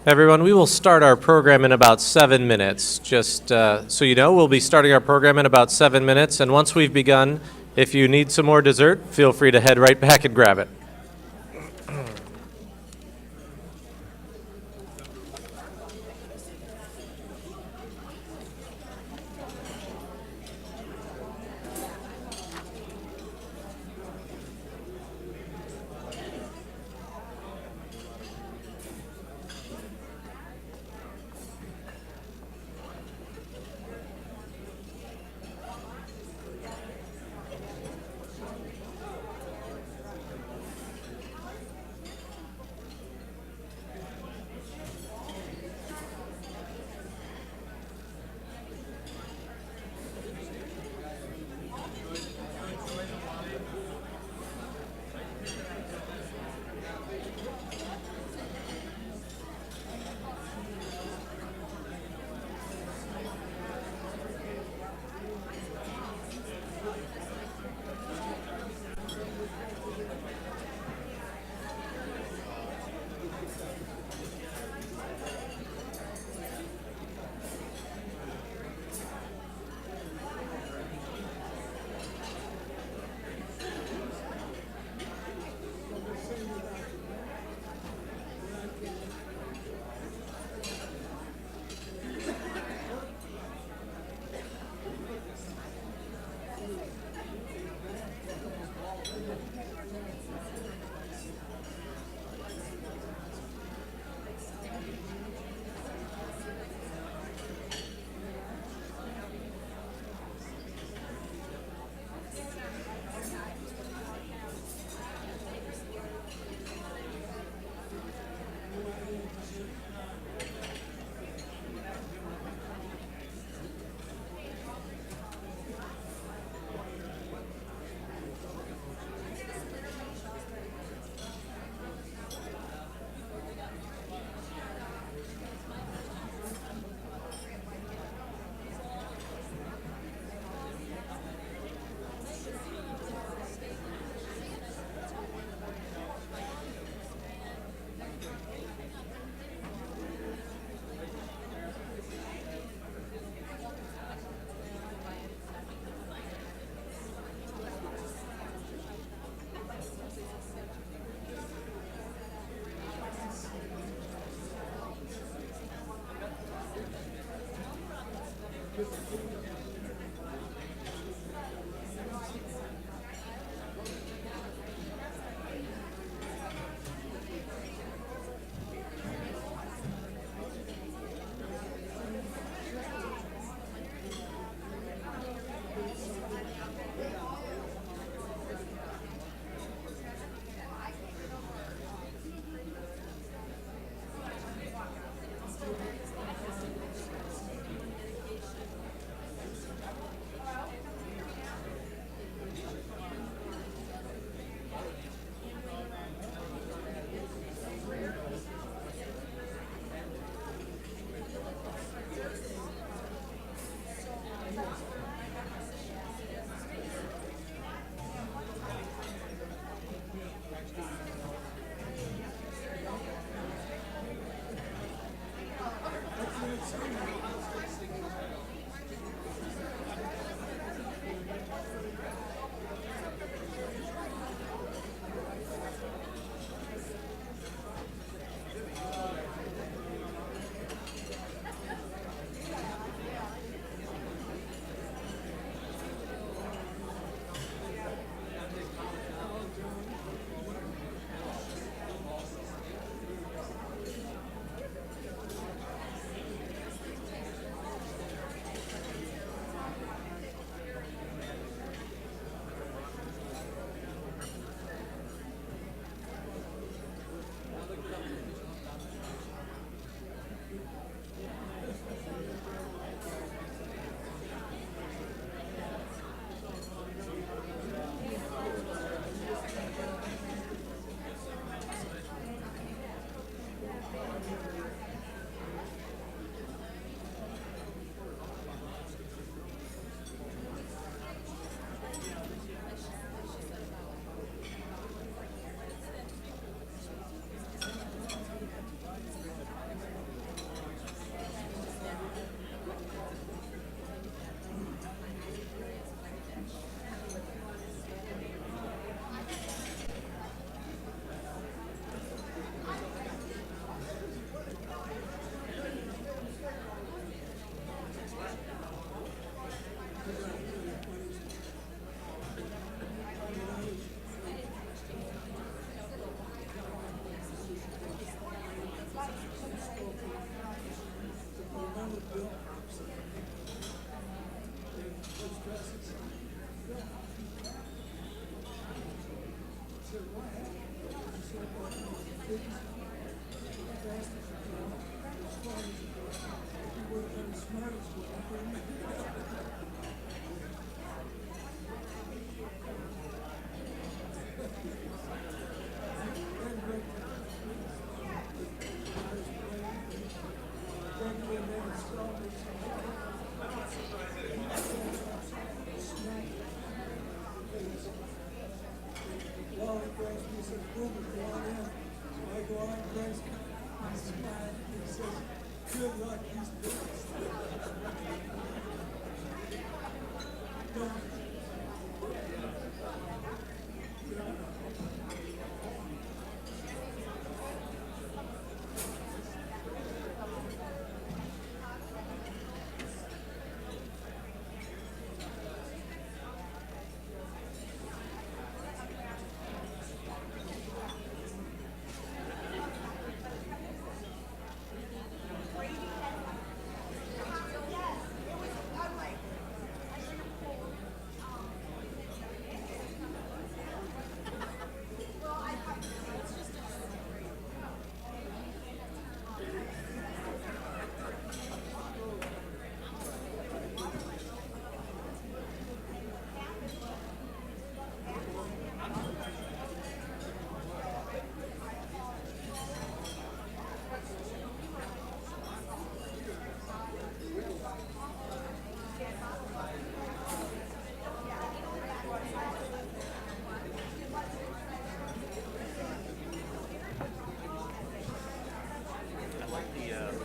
Everyone, we will start our program in about 7 minutes. Just so you know, we'll be starting our program in about 7 minutes, and once we've begun, if you need some more dessert, feel free to head right back and grab it.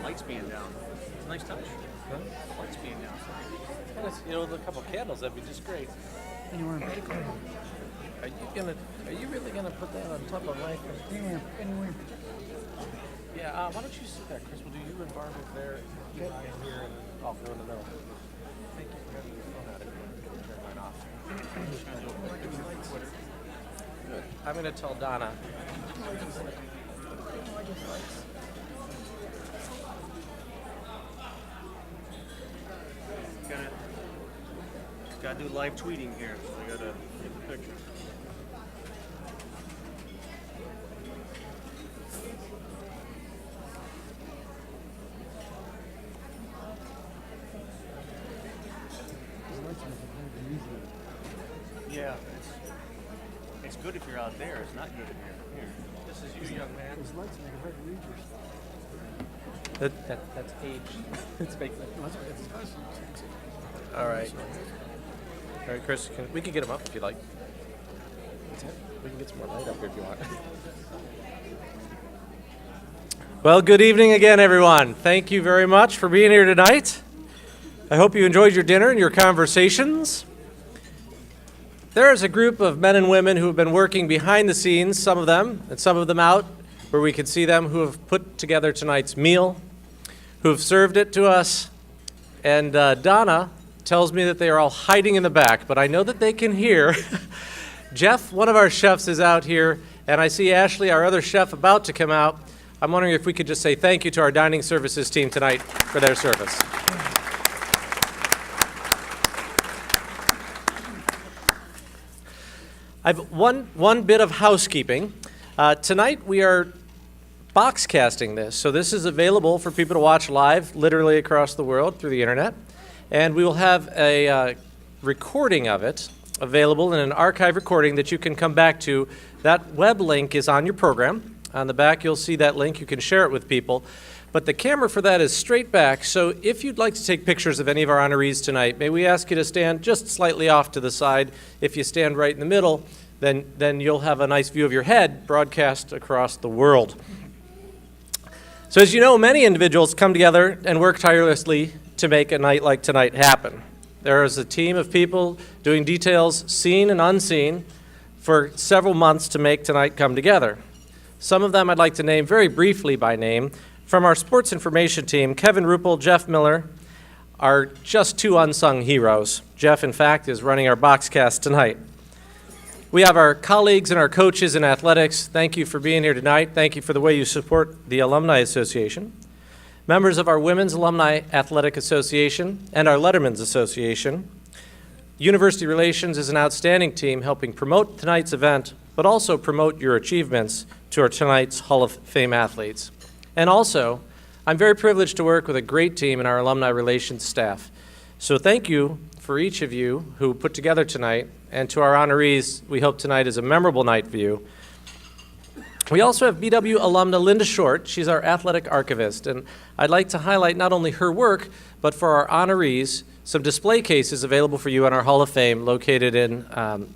Lights being down. It's a nice touch. Huh? Lights being down. You know, with a couple candles, that'd be just great. Are you really gonna put that on top of my thing? Anywhere. Yeah. Why don't you sit there, Chris? We'll do you and Barb over there, you and I in here, and I'll go in the middle. Thank you for having your phone out. I didn't turn mine off. Good. I'm gonna tell Donna. Gotta do live tweeting here. I gotta get the picture. Yeah, it's good if you're out there. It's not good if you're here. This is you, young man. Those lights make it hard to read your stuff. That's age. It's fake. It's All right. All right, Chris, we can get them up if you like. We can get some more light up here if you want. Well, good evening again, everyone. Thank you very much for being here tonight. I hope you enjoyed your dinner and your conversations. There is a group of men and women who have been working behind the scenes, some of them, and some of them out, where we can see them, who have put together tonight's meal, who have served it to us. And Donna tells me that they are all hiding in the back, but I know that they can hear. Jeff, one of our chefs, is out here, and I see Ashley, our other chef, about to come out. I'm wondering if we could just say thank you to our dining services team tonight for their service. I've one bit of housekeeping. Tonight we are box casting this, so this is available for people to watch live, literally across the world through the internet. And we will have a recording of it available in an archive recording that you can come back to. That web link is on your program. On the back, you'll see that link. You can share it with people. But the camera for that is straight back, so if you'd like to take pictures of any of our honorees tonight, may we ask you to stand just slightly off to the side. If you stand right in the middle, then you'll have a nice view of your head broadcast across the world. So as you know, many individuals come together and work tirelessly to make a night like tonight happen. There is a team of people doing details seen and unseen for several months to make tonight come together. Some of them I'd like to name very briefly by name. From our sports information team, Kevin Ruppel, Jeff Miller are just two unsung heroes. Jeff, in fact, is running our boxcast tonight. We have our colleagues and our coaches in athletics. Thank you for being here tonight. Thank you for the way you support the Alumni Association. Members of our Women's Alumni Athletic Association and our Letterman's Association. University Relations is an outstanding team helping promote tonight's event, but also promote your achievements to our tonight's Hall of Fame athletes. And also, I'm very privileged to work with a great team in our Alumni Relations staff. So thank you for each of you who put together tonight, and to our honorees, we hope tonight is a memorable night for you. We also have BW alumna Linda Short. She's our athletic archivist, and I'd like to highlight not only her work, but for our honorees, some display cases available for you in our Hall of Fame located in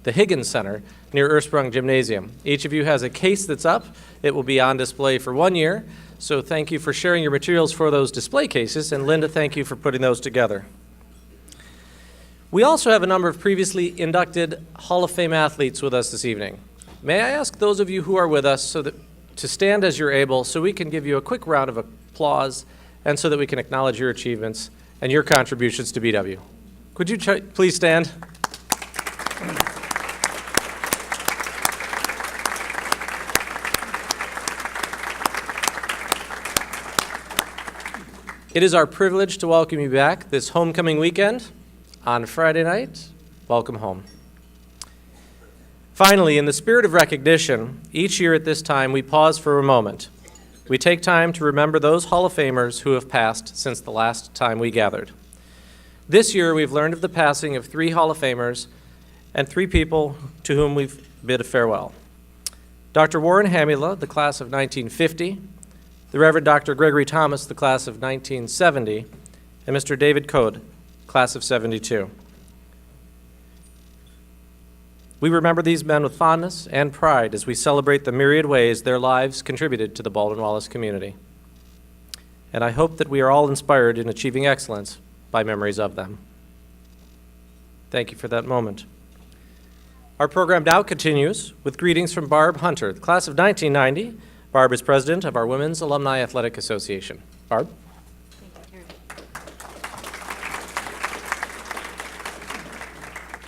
the Higgins Center near Ersprung Gymnasium. Each of you has a case that's up. It will be on display for 1 year, so thank you for sharing your materials for those display cases, and Linda, thank you for putting those together. We also have a number of previously inducted Hall of Fame athletes with us this evening. May I ask those of you who are with us to stand as you're able so we can give you a quick round of applause and so that we can acknowledge your achievements and your contributions to BW. Could you please stand? It is our privilege to welcome you back this homecoming weekend on Friday night. Welcome home. Finally, in the spirit of recognition, each year at this time we pause for a moment. We take time to remember those Hall of Famers who have passed since the last time we gathered. This year we've learned of the passing of 3 Hall of Famers and 3 people to whom we've bid a farewell. Dr. Warren Hamula, the class of 1950, the Reverend Dr. Gregory Thomas, the class of 1970, and Mr. David Koepp, class of 72. We remember these men with fondness and pride as we celebrate the myriad ways their lives contributed to the Baldwin-Wallace community. And I hope that we are all inspired in achieving excellence by memories of them. Thank you for that moment. Our program now continues with greetings from Barb Hunter, the class of 1990. Barb is president of our Women's Alumni Athletic Association. Barb?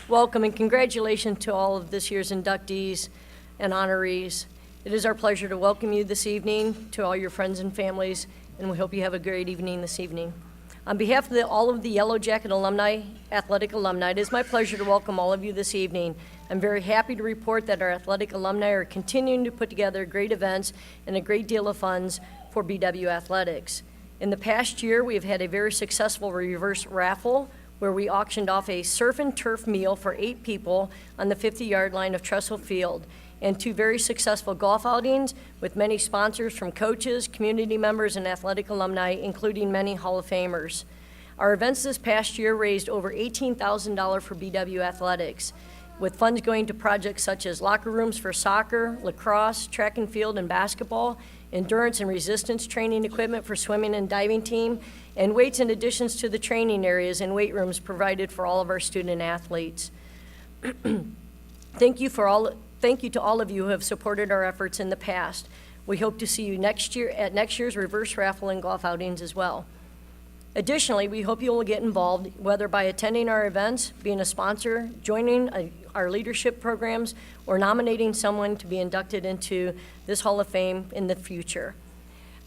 Welcome and congratulations to all of this year's inductees and honorees. It is our pleasure to welcome you this evening, to all your friends and families, and we hope you have a great evening this evening. On behalf of all of the Yellow Jacket alumni, athletic alumni, it is my pleasure to welcome all of you this evening. I'm very happy to report that our athletic alumni are continuing to put together great events and a great deal of funds for BW Athletics. In the past year, we have had a very successful reverse raffle where we auctioned off a surf and turf meal for 8 people on the 50-yard line of Trestle Field, and 2 very successful golf outings with many sponsors from coaches, community members, and athletic alumni, including many Hall of Famers. Our events this past year raised over $18,000 for BW Athletics, with funds going to projects such as locker rooms for soccer, lacrosse, track and field, and basketball, endurance and resistance training equipment for swimming and diving team, and weights and additions to the training areas and weight rooms provided for all of our student athletes. Thank you to all of you who have supported our efforts in the past. We hope to see you next year at next year's reverse raffle and golf outings as well. Additionally, we hope you will get involved, whether by attending our events, being a sponsor, joining our leadership programs, or nominating someone to be inducted into this Hall of Fame in the future.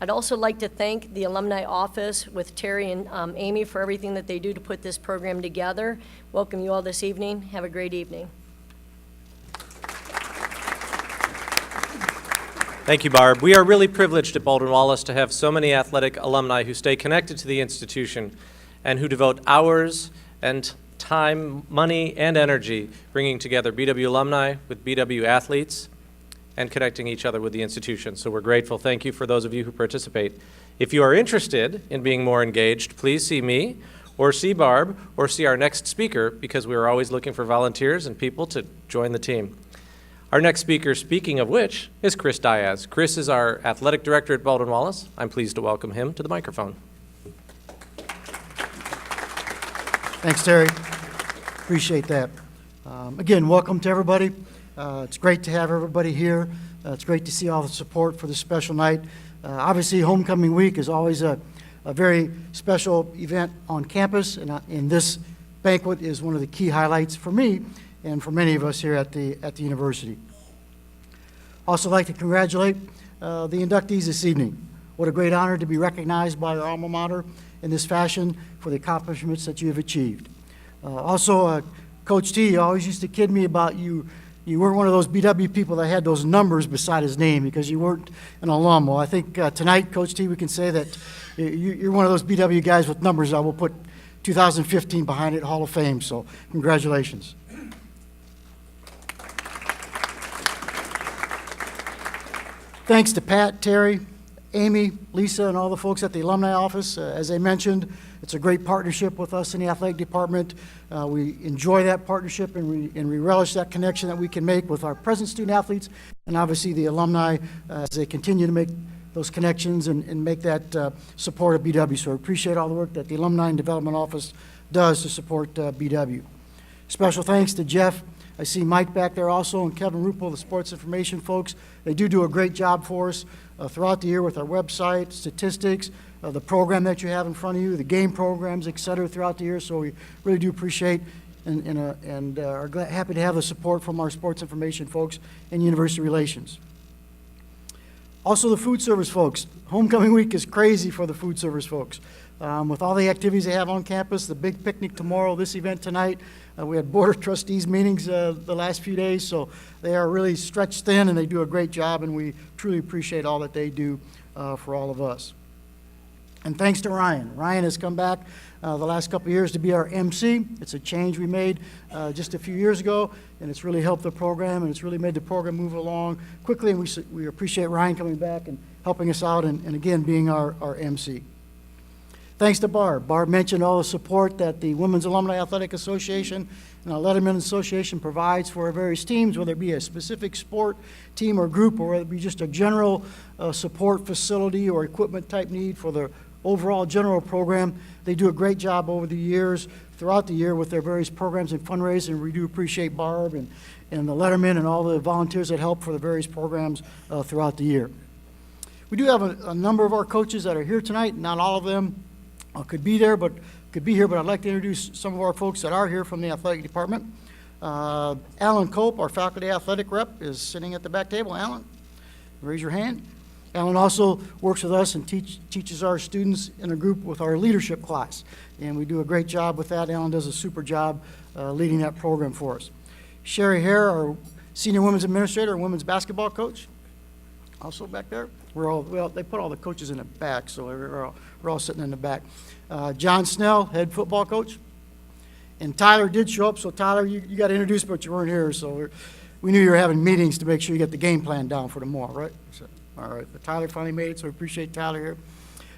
I'd also like to thank the Alumni Office with Terry and Amy for everything that they do to put this program together. Welcome you all this evening. Have a great evening. Thank you, Barb. We are really privileged at Baldwin-Wallace to have so many athletic alumni who stay connected to the institution and who devote hours and time, money, and energy bringing together BW alumni with BW athletes and connecting each other with the institution. So we're grateful. Thank you for those of you who participate. If you are interested in being more engaged, please see me or see Barb or see our next speaker, because we are always looking for volunteers and people to join the team. Our next speaker, speaking of which, is Chris Diaz. Chris is our athletic director at Baldwin-Wallace. I'm pleased to welcome him to the microphone. Thanks, Terry. Appreciate that. Again, welcome to everybody. It's great to have everybody here. It's great to see all the support for this special night. Obviously, homecoming week is always a very special event on campus, and this banquet is one of the key highlights for me and for many of us here at the university. Also like to congratulate the inductees this evening. What a great honor to be recognized by our alma mater in this fashion for the accomplishments that you have achieved. Also Coach T always used to kid me about you weren't one of those BW people that had those numbers beside his name because you weren't an alum. Well, I think tonight, Coach T, we can say that you're one of those BW guys with numbers. I will put 2015 behind it, Hall of Fame, so congratulations. Thanks to Pat, Terry, Amy, Lisa, and all the folks at the alumni office. As I mentioned, it's a great partnership with us in the athletic department. We enjoy that partnership and we relish that connection that we can make with our present student athletes and obviously the alumni as they continue to make those connections and make that support of BW. So I appreciate all the work that the Alumni and Development Office does to support BW. Special thanks to Jeff. I see Mike back there also, and Kevin Ruppel, the sports information folks. They do a great job for us throughout the year with our website, statistics, the program that you have in front of you, the game programs, et cetera, throughout the year. So we really do appreciate and are happy to have the support from our sports information folks and university relations. Also, the food service folks. Homecoming week is crazy for the food service folks. With all the activities they have on campus, the big picnic tomorrow, this event tonight, we had board of trustees meetings the last few days, so they are really stretched thin and they do a great job, and we truly appreciate all that they do for all of us. And thanks to Ryan. Ryan has come back the last couple of years to be our MC. It's a change we made just a few years ago, and it's really helped the program, and it's really made the program move along quickly, and we appreciate Ryan coming back and helping us out and again, being our MC. Thanks to Barb. Barb mentioned all the support that the Women's Alumni Athletic Association and our Letterman Association provides for our various teams, whether it be a specific sport, team, or group, or whether it be just a general support facility or equipment type need for the overall general program. They do a great job over the years, throughout the year, with their various programs and fundraising. We do appreciate Barb and the Letterman and all the volunteers that help for the various programs throughout the year. We do have a number of our coaches that are here tonight. Not all of them could be here, but I'd like to introduce some of our folks that are here from the athletic department. Alan Koepp, our faculty athletic rep, is sitting at the back table. Alan, raise your hand. Alan also works with us and teaches our students in a group with our leadership class, and we do a great job with that. Alan does a super job leading that program for us. Sherry Hare, our senior women's administrator and women's basketball coach, also back there. They put all the coaches in the back, so we're all sitting in the back. John Snell, head football coach. And Tyler did show up, so Tyler, you got introduced, but you weren't here, so we knew you were having meetings to make sure you get the game plan down for tomorrow, right? So, all right, but Tyler finally made it, so we appreciate Tyler here.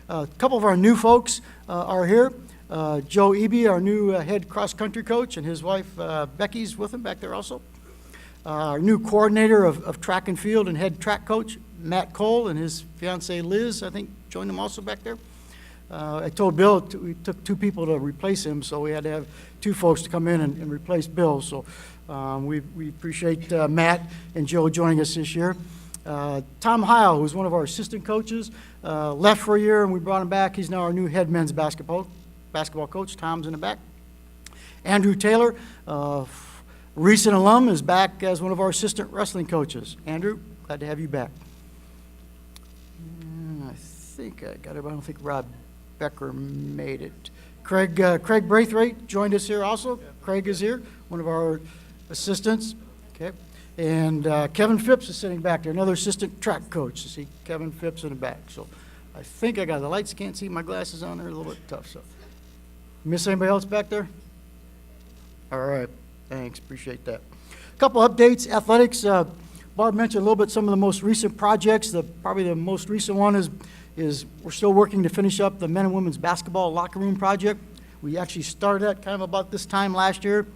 A couple of our new folks are here. Joe Eby, our new head cross-country coach, and his wife Becky's with him back there also. Our new coordinator of track and field and head track coach, Matt Cole, and his fiancee Liz, I think, joined them also back there. I told Bill we took two people to replace him, so we had to have two folks to come in and replace Bill. So we appreciate Matt and Joe joining us this year. Tom Heil, who's one of our assistant coaches, left for a year, and we brought him back. He's now our new head men's basketball coach. Tom's in the back. Andrew Taylor, recent alum, is back as one of our assistant wrestling coaches. Andrew, glad to have you back. I think I got it, but I don't think Rob Becker made it. Craig Braithwaite joined us here also. Yeah. Craig is here, one of our assistants. Okay. And Kevin Phipps is sitting back there, another assistant track coach. You see Kevin Phipps in the back. So I think I got the lights. Can't see my glasses on there. A little bit tough. So miss anybody else back there? All right. Thanks. Appreciate that. A couple updates. Athletics. Barb mentioned a little bit some of the most recent projects. Probably the most recent one is we're still working to finish up the men and women's basketball locker room project. We actually started that kind of about this time last year.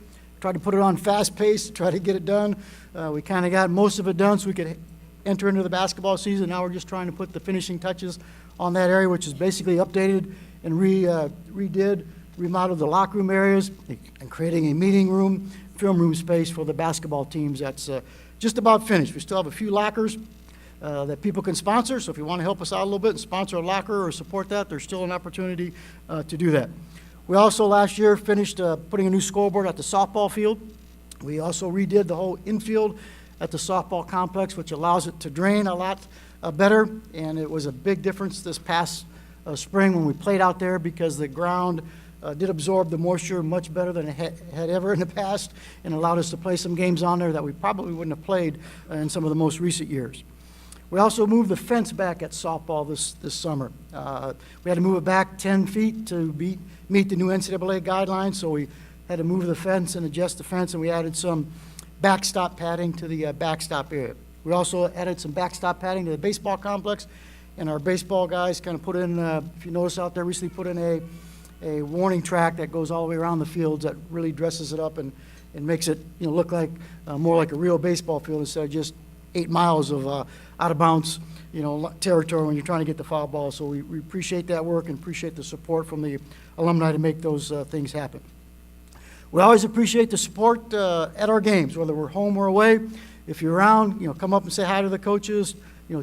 Tried to put it on fast pace, try to get it done. We kind of got most of it done so we could enter into the basketball season. Now we're just trying to put the finishing touches on that area, which is basically updated and remodeled the locker room areas and creating a meeting room, film room space for the basketball teams. That's just about finished. We still have a few lockers that people can sponsor, so if you want to help us out a little bit and sponsor a locker or support that, there's still an opportunity to do that. We also last year finished putting a new scoreboard at the softball field. We also redid the whole infield at the softball complex, which allows it to drain a lot better, and it was a big difference this past spring when we played out there because the ground did absorb the moisture much better than it had ever in the past, and allowed us to play some games on there that we probably wouldn't have played in some of the most recent years. We also moved the fence back at softball this summer. We had to move it back 10 feet to meet the new NCAA guidelines, so we had to move the fence and adjust the fence, and we added some backstop padding to the backstop area. We also added some backstop padding to the baseball complex, and our baseball guys kind of put in, if you notice out there, recently put in a warning track that goes all the way around the fields that really dresses it up and makes it look like more like a real baseball field instead of just 8 miles of out of bounds territory when you're trying to get the foul ball. So we appreciate that work and appreciate the support from the alumni to make those things happen. We always appreciate the support at our games, whether we're home or away. If you're around, come up and say hi to the coaches,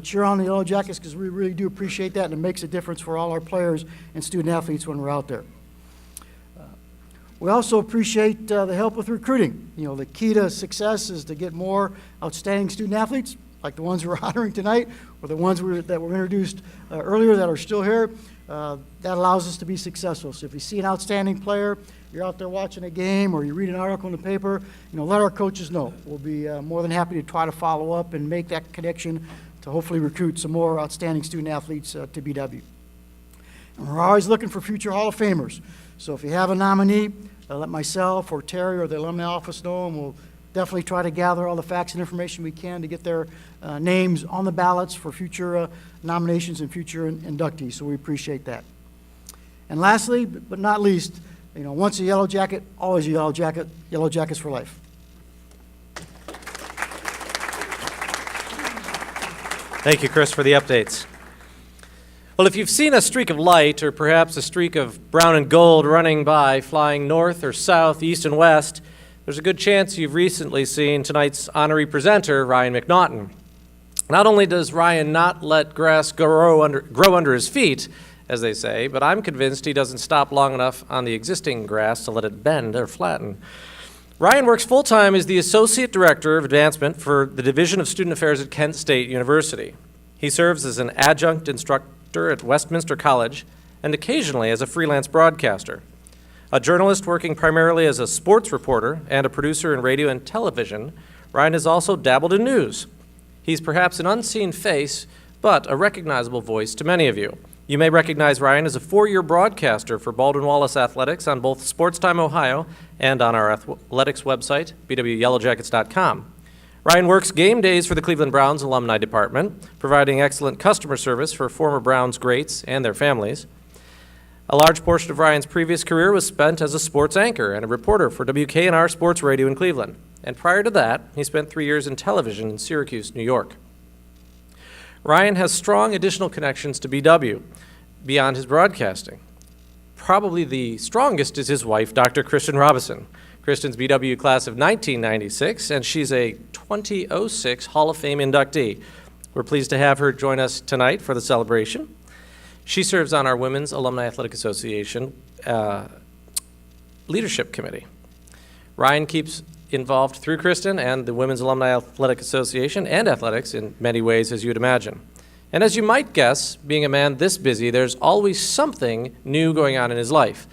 cheer on the Yellow Jackets, because we really do appreciate that, and it makes a difference for all our players and student athletes when we're out there. We also appreciate the help with recruiting. The key to success is to get more outstanding student athletes, like the ones we're honoring tonight, or the ones that were introduced earlier that are still here. That allows us to be successful. So if you see an outstanding player, you're out there watching a game, or you read an article in the paper, let our coaches know. We'll be more than happy to try to follow up and make that connection to hopefully recruit some more outstanding student athletes to BW. And we're always looking for future Hall of Famers. So if you have a nominee, let myself or Terry or the alumni office know, and we'll definitely try to gather all the facts and information we can to get their names on the ballots for future nominations and future inductees. So we appreciate that. And lastly, but not least, once a Yellow Jacket, always a Yellow Jacket. Yellow Jackets for life. Thank you, Chris, for the updates. Well, if you've seen a streak of light, or perhaps a streak of brown and gold running by, flying north or south, east and west, there's a good chance you've recently seen tonight's honoree presenter, Ryan McNaughton. Not only does Ryan not let grass grow under his feet, as they say, but I'm convinced he doesn't stop long enough on the existing grass to let it bend or flatten. Ryan works full-time as the Associate Director of Advancement for the Division of Student Affairs at Kent State University. He serves as an adjunct instructor at Westminster College and occasionally as a freelance broadcaster. A journalist working primarily as a sports reporter and a producer in radio and television, Ryan has also dabbled in news. He's perhaps an unseen face, but a recognizable voice to many of you. You may recognize Ryan as a 4-year broadcaster for Baldwin Wallace Athletics on both Sportstime Ohio and on our athletics website, bwyellowjackets.com. Ryan works game days for the Cleveland Browns alumni department, providing excellent customer service for former Browns greats and their families. A large portion of Ryan's previous career was spent as a sports anchor and a reporter for WKNR Sports Radio in Cleveland. And prior to that, he spent 3 years in television in Syracuse, New York. Ryan has strong additional connections to BW beyond his broadcasting. Probably the strongest is his wife, Dr. Kristen Robison. Kristen's BW class of 1996, and she's a 2006 Hall of Fame inductee. We're pleased to have her join us tonight for the celebration. She serves on our Women's Alumni Athletic Association Leadership Committee. Ryan keeps involved through Kristen and the Women's Alumni Athletic Association and athletics in many ways, as you'd imagine. And as you might guess, being a man this busy, there's always something new going on in his life.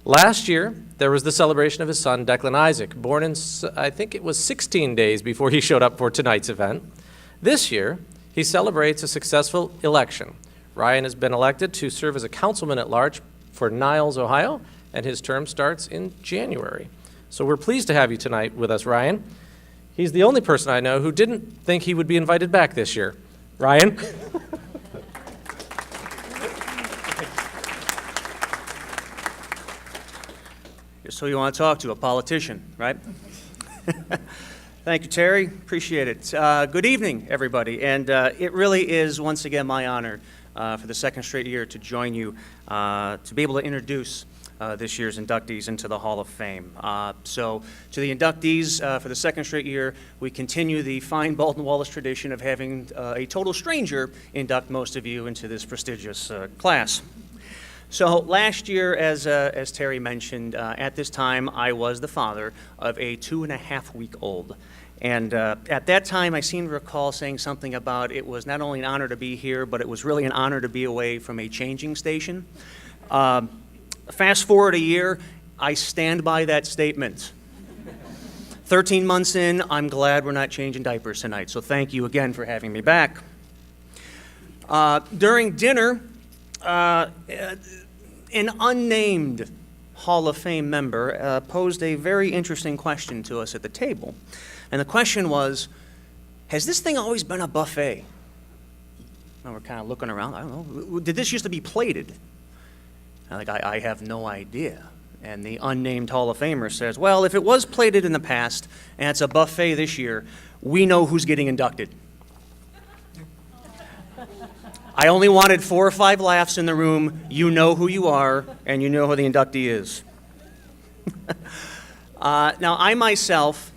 Last year, there was the celebration of his son, Declan Isaac, born in, I think it was 16 days before he showed up for tonight's event. This year, he celebrates a successful election. Ryan has been elected to serve as a councilman at large for Niles, Ohio, and his term starts in January. So we're pleased to have you tonight with us, Ryan. He's the only person I know who didn't think he would be invited back this year. Ryan? Just who you want to talk to, a politician, right? Thank you, Terry. Appreciate it. Good evening, everybody. And it really is, once again, my honor for the second straight year to join you, to be able to introduce this year's inductees into the Hall of Fame. So to the inductees for the second straight year, we continue the fine Baldwin Wallace tradition of having a total stranger induct most of you into this prestigious class. So last year, as Terry mentioned, at this time I was the father of a 2.5-week-old. And at that time, I seem to recall saying something about it was not only an honor to be here, but it was really an honor to be away from a changing station. Fast forward a year, I stand by that statement. 13 months in, I'm glad we're not changing diapers tonight, so thank you again for having me back. During dinner, an unnamed Hall of Fame member posed a very interesting question to us at the table. And the question was, has this thing always been a buffet? And we're kind of looking around, I don't know, did this used to be plated? I have no idea. And the unnamed Hall of Famer says, well, if it was plated in the past and it's a buffet this year, we know who's getting inducted. I only wanted 4 or 5 laughs in the room. You know who you are, and you know who the inductee is. Now, I myself,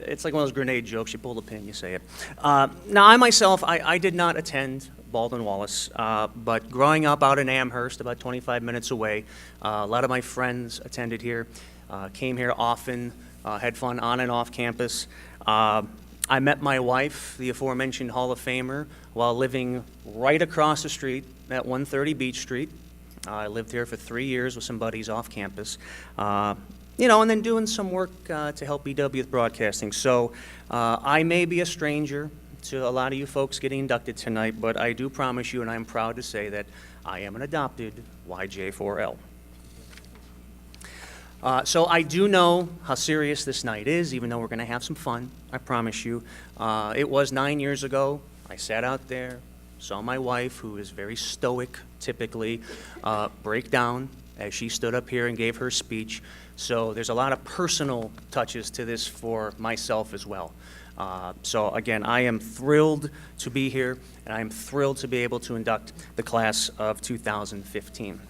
it's like one of those grenade jokes. You pull the pin, you say it. Now, I myself, I did not attend Baldwin Wallace, but growing up out in Amherst, about 25 minutes away, a lot of my friends attended here, came here often, had fun on and off campus. I met my wife, the aforementioned Hall of Famer, while living right across the street at 130 Beach Street. I lived here for 3 years with some buddies off campus, and then doing some work to help BW with broadcasting. So I may be a stranger to a lot of you folks getting inducted tonight, but I do promise you, and I'm proud to say that I am an adopted YJ4L. So I do know how serious this night is, even though we're going to have some fun, I promise you. It was 9 years ago. I sat out there, saw my wife, who is very stoic typically, break down as she stood up here and gave her speech. So there's a lot of personal touches to this for myself as well. So again, I am thrilled to be here, and I am thrilled to be able to induct the class of 2015.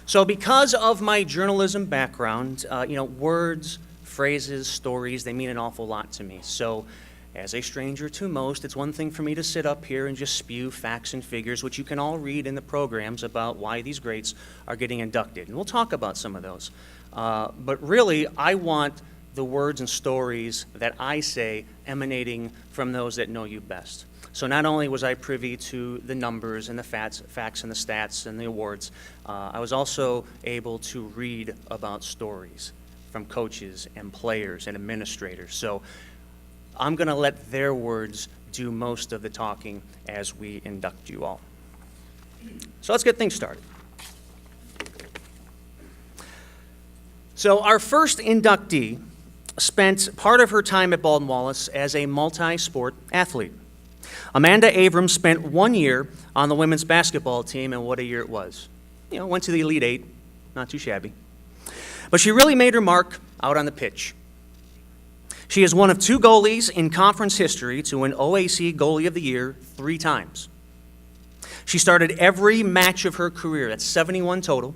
So because of my journalism background, words, phrases, stories, they mean an awful lot to me. So as a stranger to most, it's one thing for me to sit up here and just spew facts and figures, which you can all read in the programs about why these greats are getting inducted. And we'll talk about some of those. But really, I want the words and stories that I say emanating from those that know you best. So not only was I privy to the numbers and the facts and the stats and the awards, I was also able to read about stories from coaches and players and administrators. So I'm going to let their words do most of the talking as we induct you all. So let's get things started. So our first inductee spent part of her time at Baldwin Wallace as a multi-sport athlete. Amanda Avram spent 1 year on the women's basketball team, and what a year it was. Went to the Elite Eight, not too shabby. But she really made her mark out on the pitch. She is one of 2 goalies in conference history to win OAC Goalie of the Year 3 times. She started every match of her career, that's 71 total,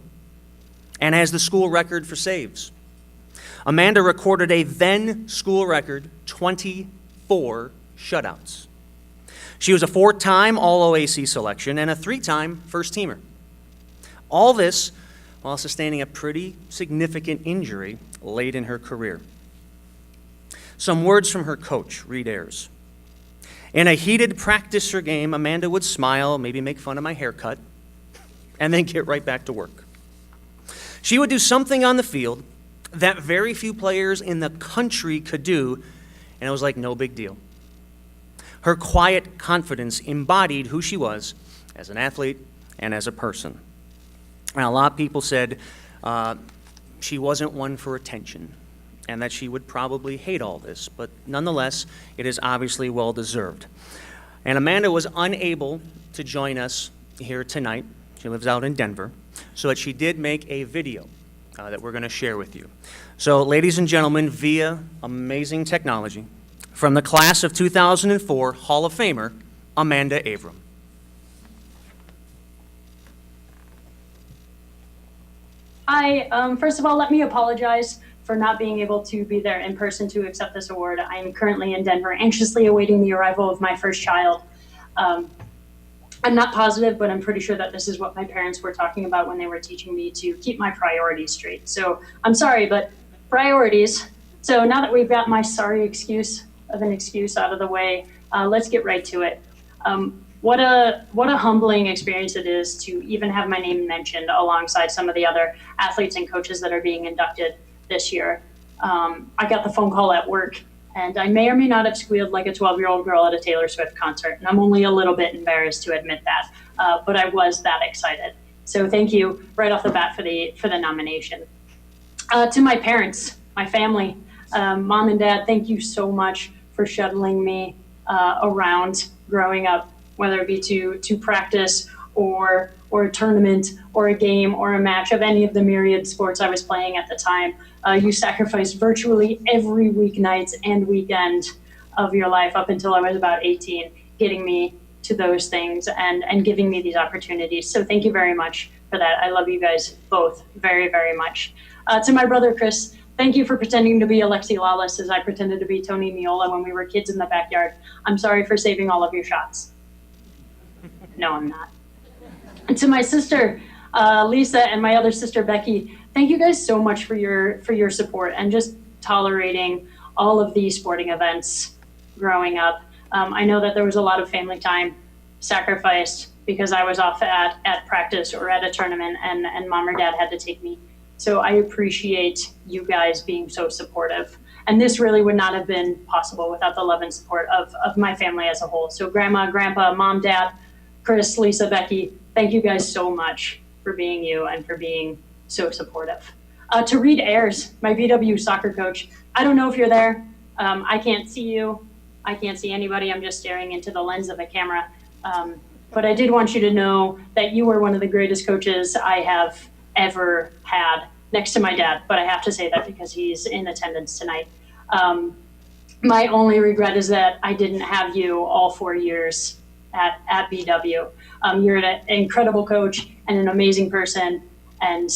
and has the school record for saves. Amanda recorded a then school record 24 shutouts. She was a 4-time All-OAC selection and a 3-time first-teamer. All this while sustaining a pretty significant injury late in her career. Some words from her coach, Reed Ayers. In a heated practice or game, Amanda would smile, maybe make fun of my haircut, and then get right back to work. She would do something on the field that very few players in the country could do, and it was like no big deal. Her quiet confidence embodied who she was as an athlete and as a person. And a lot of people said she wasn't one for attention and that she would probably hate all this, but nonetheless, it is obviously well-deserved. And Amanda was unable to join us here tonight. She lives out in Denver, so that she did make a video that we're going to share with you. So, ladies and gentlemen, via amazing technology, from the class of 2004 Hall of Famer, Amanda Avram. Hi, first of all, let me apologize for not being able to be there in person to accept this award. I am currently in Denver, anxiously awaiting the arrival of my first child. I'm not positive, but I'm pretty sure that this is what my parents were talking about when they were teaching me to keep my priorities straight. So I'm sorry, but priorities. So now that we've got my sorry excuse of an excuse out of the way, let's get right to it. what a humbling experience it is to even have my name mentioned alongside some of the other athletes and coaches that are being inducted this year. I got the phone call at work, and I may or may not have squealed like a 12-year-old girl at a Taylor Swift concert, and I'm only a little bit embarrassed to admit that, but I was that excited. So thank you right off the bat for the nomination. To my parents, my family, Mom and Dad, thank you so much for shuttling me around growing up, whether it be to practice or a tournament or a game or a match of any of the myriad sports I was playing at the time. You sacrificed virtually every weeknight and weekend of your life up until I was about 18, getting me to those things and giving me these opportunities. So thank you very much for that. I love you guys both very, very much. To my brother, Chris, thank you for pretending to be Alexi Lawless as I pretended to be Tony Miola when we were kids in the backyard. I'm sorry for saving all of your shots. No, I'm not. And to my sister, Lisa, and my other sister, Becky, thank you guys so much for your support and just tolerating all of these sporting events growing up. I know that there was a lot of family time sacrificed because I was off at practice or at a tournament and mom or dad had to take me. So I appreciate you guys being so supportive. And this really would not have been possible without the love and support of my family as a whole. So grandma, grandpa, mom, dad, Chris, Lisa, Becky, thank you guys so much for being you and for being so supportive. To Reed Ayers, my VW soccer coach, I don't know if you're there. I can't see you. I can't see anybody. I'm just staring into the lens of a camera. But I did want you to know that you were one of the greatest coaches I have ever had, next to my dad. But I have to say that because he's in attendance tonight. My only regret is that I didn't have you all 4 years at BW. You're an incredible coach and an amazing person, and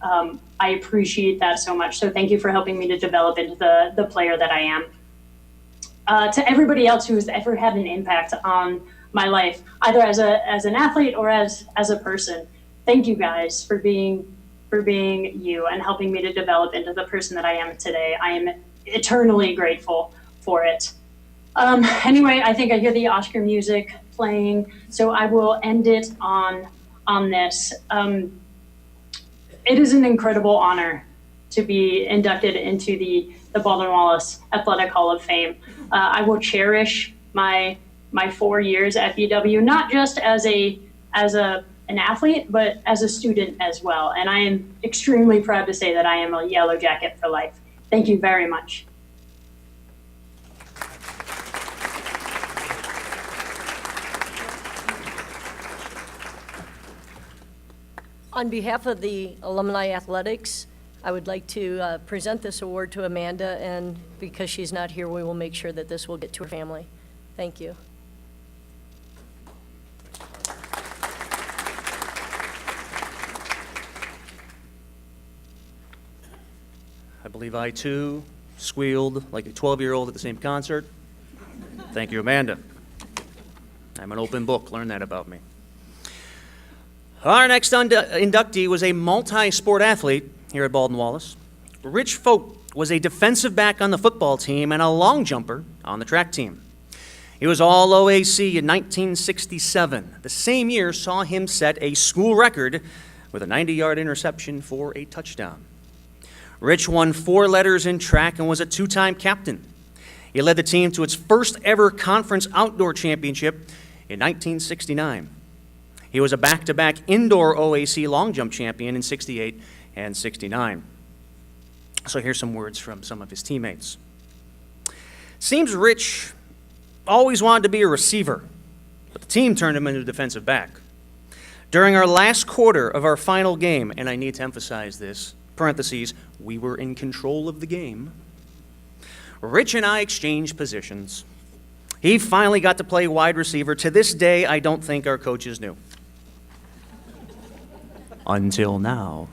I appreciate that so much. So thank you for helping me to develop into the player that I am. To everybody else who has ever had an impact on my life, either as an athlete or as a person, thank you guys for being you and helping me to develop into the person that I am today. I am eternally grateful for it. Anyway, I think I hear the Oscar music playing, so I will end it on this. It is an incredible honor to be inducted into the Baldwin-Wallace Athletic Hall of Fame. I will cherish my 4 years at BW, not just as an athlete, but as a student as well. And I am extremely proud to say that I am a Yellow Jacket for life. Thank you very much. On behalf of the Alumni Athletics, I would like to present this award to Amanda, and because she's not here, we will make sure that this will get to her family. Thank you. I believe I, too, squealed like a 12-year-old at the same concert. Thank you, Amanda. I'm an open book. Learn that about me. Our next inductee was a multi-sport athlete here at Baldwin-Wallace. Rich Focht was a defensive back on the football team and a long jumper on the track team. He was all OAC in 1967. The same year saw him set a school record with a 90-yard interception for a touchdown. Rich won 4 letters in track and was a 2-time captain. He led the team to its first ever conference outdoor championship in 1969. He was a back-to-back indoor OAC long jump champion in 68 and 69. So here's some words from some of his teammates. Seems Rich always wanted to be a receiver, but the team turned him into a defensive back. During our last quarter of our final game, and I need to emphasize this, parentheses, we were in control of the game, Rich and I exchanged positions. He finally got to play wide receiver. To this day, I don't think our coaches knew. Until now.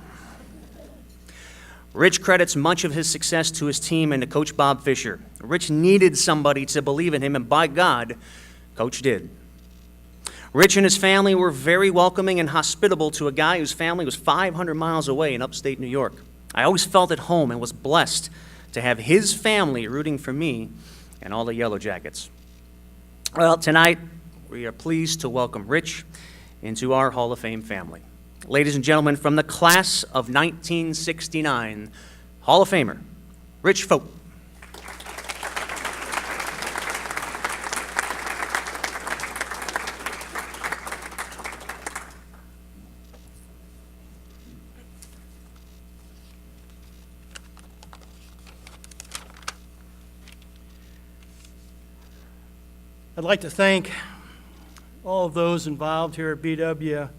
Rich credits much of his success to his team and to Coach Bob Fisher. Rich needed somebody to believe in him, and by God, Coach did. Rich and his family were very welcoming and hospitable to a guy whose family was 500 miles away in upstate New York. I always felt at home and was blessed to have his family rooting for me and all the Yellow Jackets. Well, tonight, we are pleased to welcome Rich into our Hall of Fame family. Ladies and gentlemen, from the class of 1969, Hall of Famer, Rich Focht. I'd like to thank all of those involved here at BW,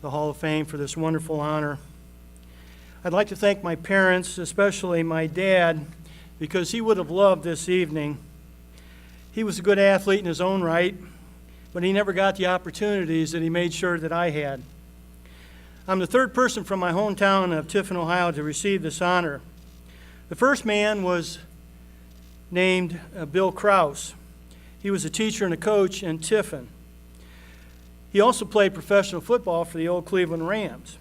the Hall of Fame, for this wonderful honor. I'd like to thank my parents, especially my dad, because he would have loved this evening. He was a good athlete in his own right, but he never got the opportunities that he made sure that I had. I'm the third person from my hometown of Tiffin, Ohio, to receive this honor. The first man was named Bill Krause. He was a teacher and a coach in Tiffin. He also played professional football for the old Cleveland Rams.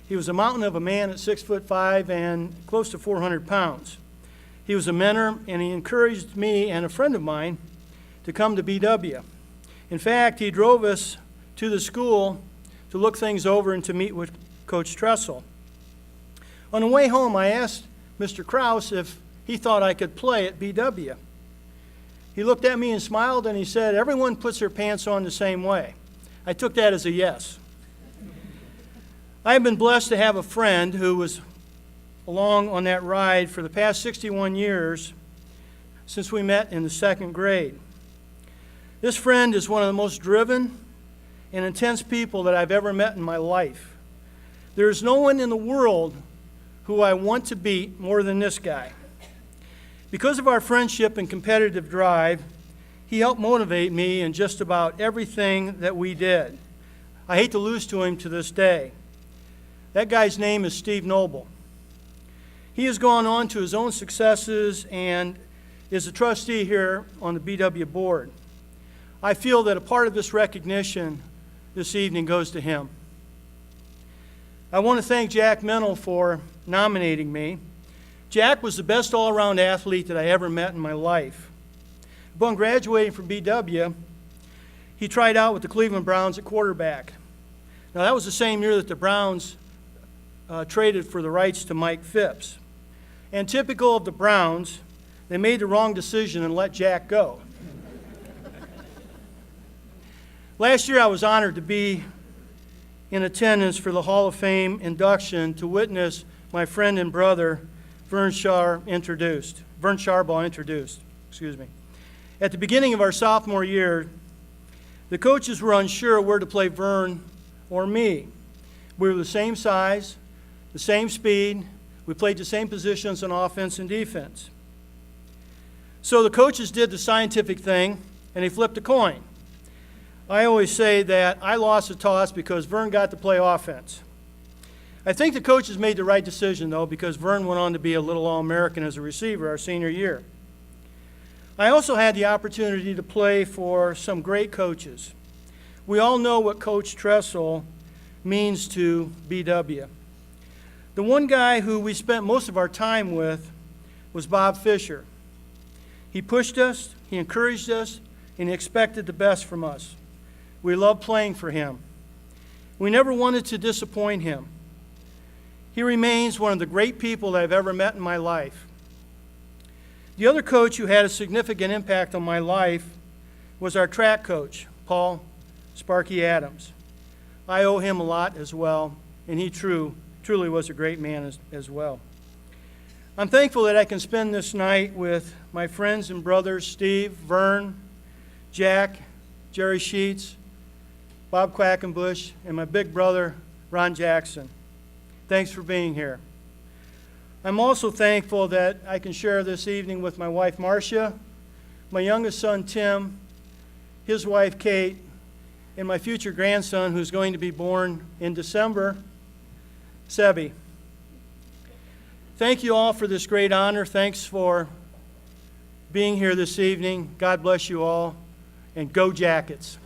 He was a mountain of a man at 6'5" and close to 400 pounds. He was a mentor, and he encouraged me and a friend of mine to come to BW. In fact, he drove us to the school to look things over and to meet with Coach Tressel. On the way home, I asked Mr. Krause if he thought I could play at BW. He looked at me and smiled, and he said, "Everyone puts their pants on the same way." I took that as a yes. I have been blessed to have a friend who was along on that ride for the past 61 years since we met in the second grade. This friend is one of the most driven and intense people that I've ever met in my life. There is no one in the world who I want to beat more than this guy. Because of our friendship and competitive drive, he helped motivate me in just about everything that we did. I hate to lose to him to this day. That guy's name is Steve Noble. He has gone on to his own successes and is a trustee here on the BW board. I feel that a part of this recognition this evening goes to him. I want to thank Jack Mennel for nominating me. Jack was the best all-around athlete that I ever met in my life. Upon graduating from BW, he tried out with the Cleveland Browns at quarterback. Now, that was the same year that the Browns traded for the rights to Mike Phipps. And typical of the Browns, they made the wrong decision and let Jack go. Last year, I was honored to be in attendance for the Hall of Fame induction to witness my friend and brother, Vern Sharbaugh introduced. At the beginning of our sophomore year, the coaches were unsure where to play Vern or me. We were the same size, the same speed. We played the same positions on offense and defense. So the coaches did the scientific thing, and they flipped a coin. I always say that I lost the toss because Vern got to play offense. I think the coaches made the right decision, though, because Vern went on to be a Little All-American as a receiver our senior year. I also had the opportunity to play for some great coaches. We all know what Coach Tressel means to BW. The one guy who we spent most of our time with was Bob Fisher. He pushed us, he encouraged us, and he expected the best from us. We loved playing for him. We never wanted to disappoint him. He remains one of the great people that I've ever met in my life. The other coach who had a significant impact on my life was our track coach, Paul Sparky Adams. I owe him a lot as well, and he truly was a great man as well. I'm thankful that I can spend this night with my friends and brothers, Steve, Vern, Jack, Jerry Sheets, Bob Quackenbush, and my big brother, Ron Jackson. Thanks for being here. I'm also thankful that I can share this evening with my wife, Marcia, my youngest son, Tim, his wife, Kate, and my future grandson, who's going to be born in December, Sebi. Thank you all for this great honor. Thanks for being here this evening. God bless you all, and go Jackets.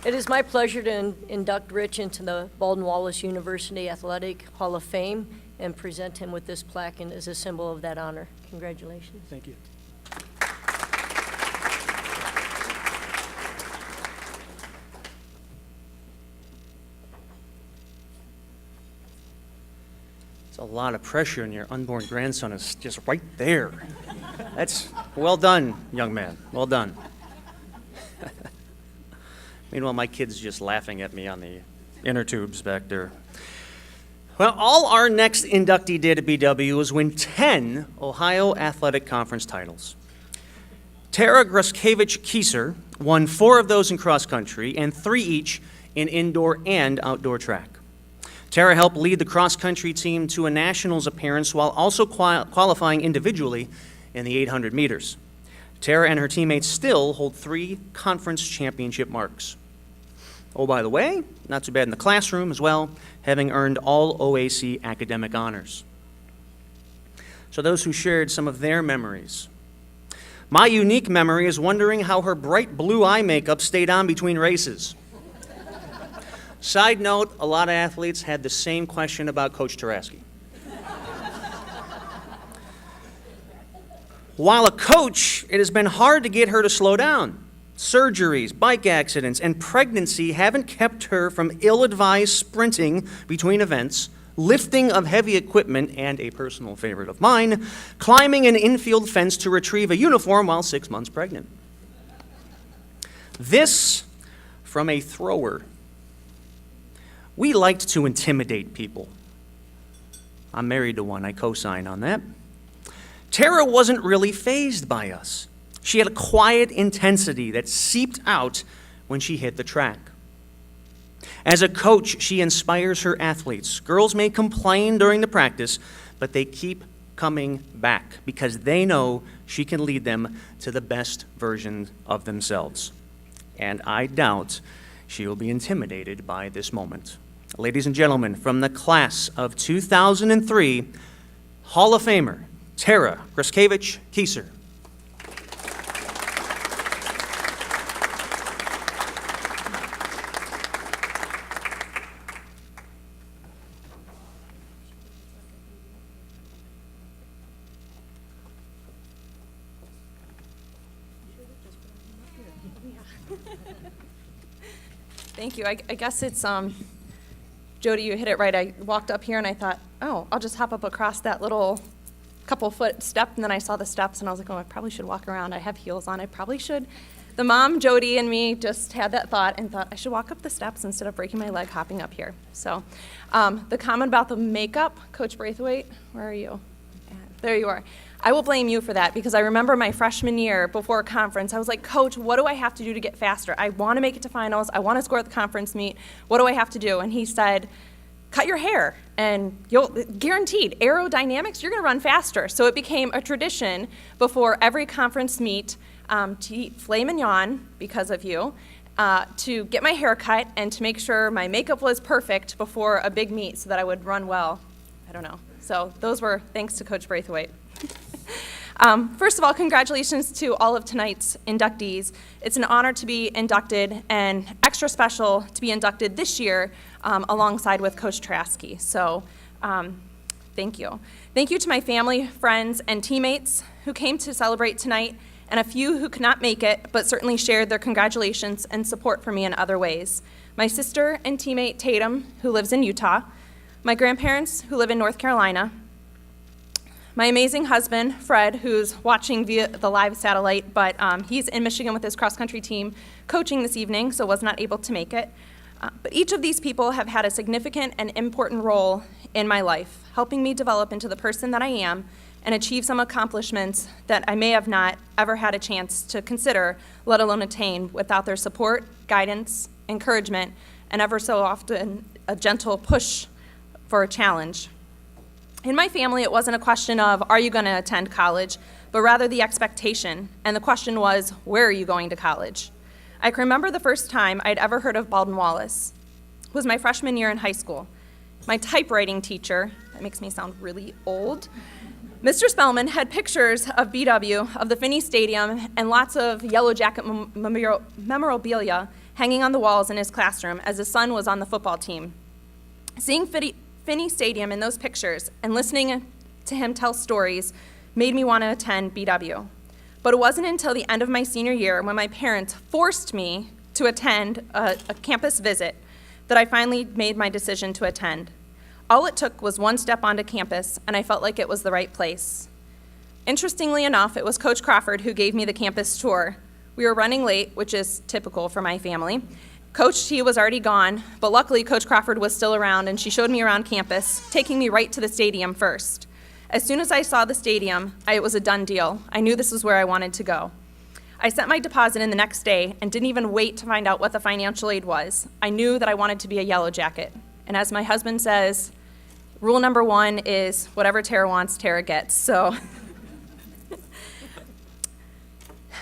It is my pleasure to induct Rich into the Baldwin Wallace University Athletic Hall of Fame. and present him with this plaque and as a symbol of that honor. Congratulations. Thank you. It's a lot of pressure, and your unborn grandson is just right there. That's well done, young man. Well done. Meanwhile, my kid's just laughing at me on the inner tubes back there. Well, all our next inductee did at BW was win 10 Ohio Athletic Conference titles. Gruskiewicz Kieser won 4 of those in cross country and 3 each in indoor and outdoor track. Tara helped lead the cross-country team to a nationals appearance while also qualifying individually in the 800 meters. Tara and her teammates still hold 3 conference championship marks. Oh, by the way, not too bad in the classroom as well, having earned all OAC academic honors. So those who shared some of their memories. My unique memory is wondering how her bright blue eye makeup stayed on between races. Side note, a lot of athletes had the same question about Coach Taraschke. While a coach, it has been hard to get her to slow down. Surgeries, bike accidents, and pregnancy haven't kept her from ill-advised sprinting between events, lifting of heavy equipment, and a personal favorite of mine, climbing an infield fence to retrieve a uniform while 6 months pregnant. This from a thrower. We liked to intimidate people. I'm married to one, I co-sign on that. Tara wasn't really fazed by us. She had a quiet intensity that seeped out when she hit the track. As a coach, she inspires her athletes. Girls may complain during the practice, but they keep coming back because they know she can lead them to the best version of themselves. And I doubt she will be intimidated by this moment. Ladies and gentlemen, from the class of 2003, Hall of Famer, Gruskiewicz Kieser. Thank you. I guess it's, Jody, you hit it right. I walked up here and I thought, oh, I'll just hop up across that little couple foot step, and then I saw the steps and I was like, oh, I probably should walk around. I have heels on. I probably should. The mom, Jody, and me just had that thought and thought I should walk up the steps instead of breaking my leg hopping up here. So the comment about the makeup, Coach Braithwaite, where are you? There you are. I will blame you for that because I remember my freshman year before a conference, I was like, Coach, what do I have to do to get faster? I want to make it to finals. I want to score at the conference meet. What do I have to do? And he said, cut your hair and you'll, guaranteed, aerodynamics, you're going to run faster. So it became a tradition before every conference meet to eat filet mignon because of you, to get my hair cut and to make sure my makeup was perfect before a big meet so that I would run well. I don't know. So those were thanks to Coach Braithwaite. First of all, congratulations to all of tonight's inductees. It's an honor to be inducted and extra special to be inducted this year alongside with Coach Taraschke. So thank you. Thank you to my family, friends, and teammates who came to celebrate tonight, and a few who could not make it but certainly shared their congratulations and support for me in other ways. My sister and teammate Tatum, who lives in Utah, my grandparents who live in North Carolina, my amazing husband, Fred, who's watching via the live satellite, but he's in Michigan with his cross-country team coaching this evening, so was not able to make it. But each of these people have had a significant and important role in my life, helping me develop into the person that I am and achieve some accomplishments that I may have not ever had a chance to consider, let alone attain, without their support, guidance, encouragement, and ever so often a gentle push for a challenge. In my family, it wasn't a question of, are you going to attend college, but rather the expectation. And the question was, where are you going to college? I can remember the first time I'd ever heard of Baldwin Wallace. It was my freshman year in high school. My typewriting teacher, that makes me sound really old, Mr. Spellman had pictures of BW, of the Finney Stadium, and lots of Yellow Jacket memorabilia hanging on the walls in his classroom as his son was on the football team. Seeing Finney Stadium in those pictures and listening to him tell stories made me want to attend BW. But it wasn't until the end of my senior year when my parents forced me to attend a campus visit that I finally made my decision to attend. All it took was one step onto campus, and I felt like it was the right place. Interestingly enough, it was Coach Crawford who gave me the campus tour. We were running late, which is typical for my family. Coach T was already gone, but luckily Coach Crawford was still around, and she showed me around campus, taking me right to the stadium first. As soon as I saw the stadium, it was a done deal. I knew this was where I wanted to go. I sent my deposit in the next day and didn't even wait to find out what the financial aid was. I knew that I wanted to be a Yellow Jacket. And as my husband says, rule number 1 is whatever Tara wants, Tara gets. So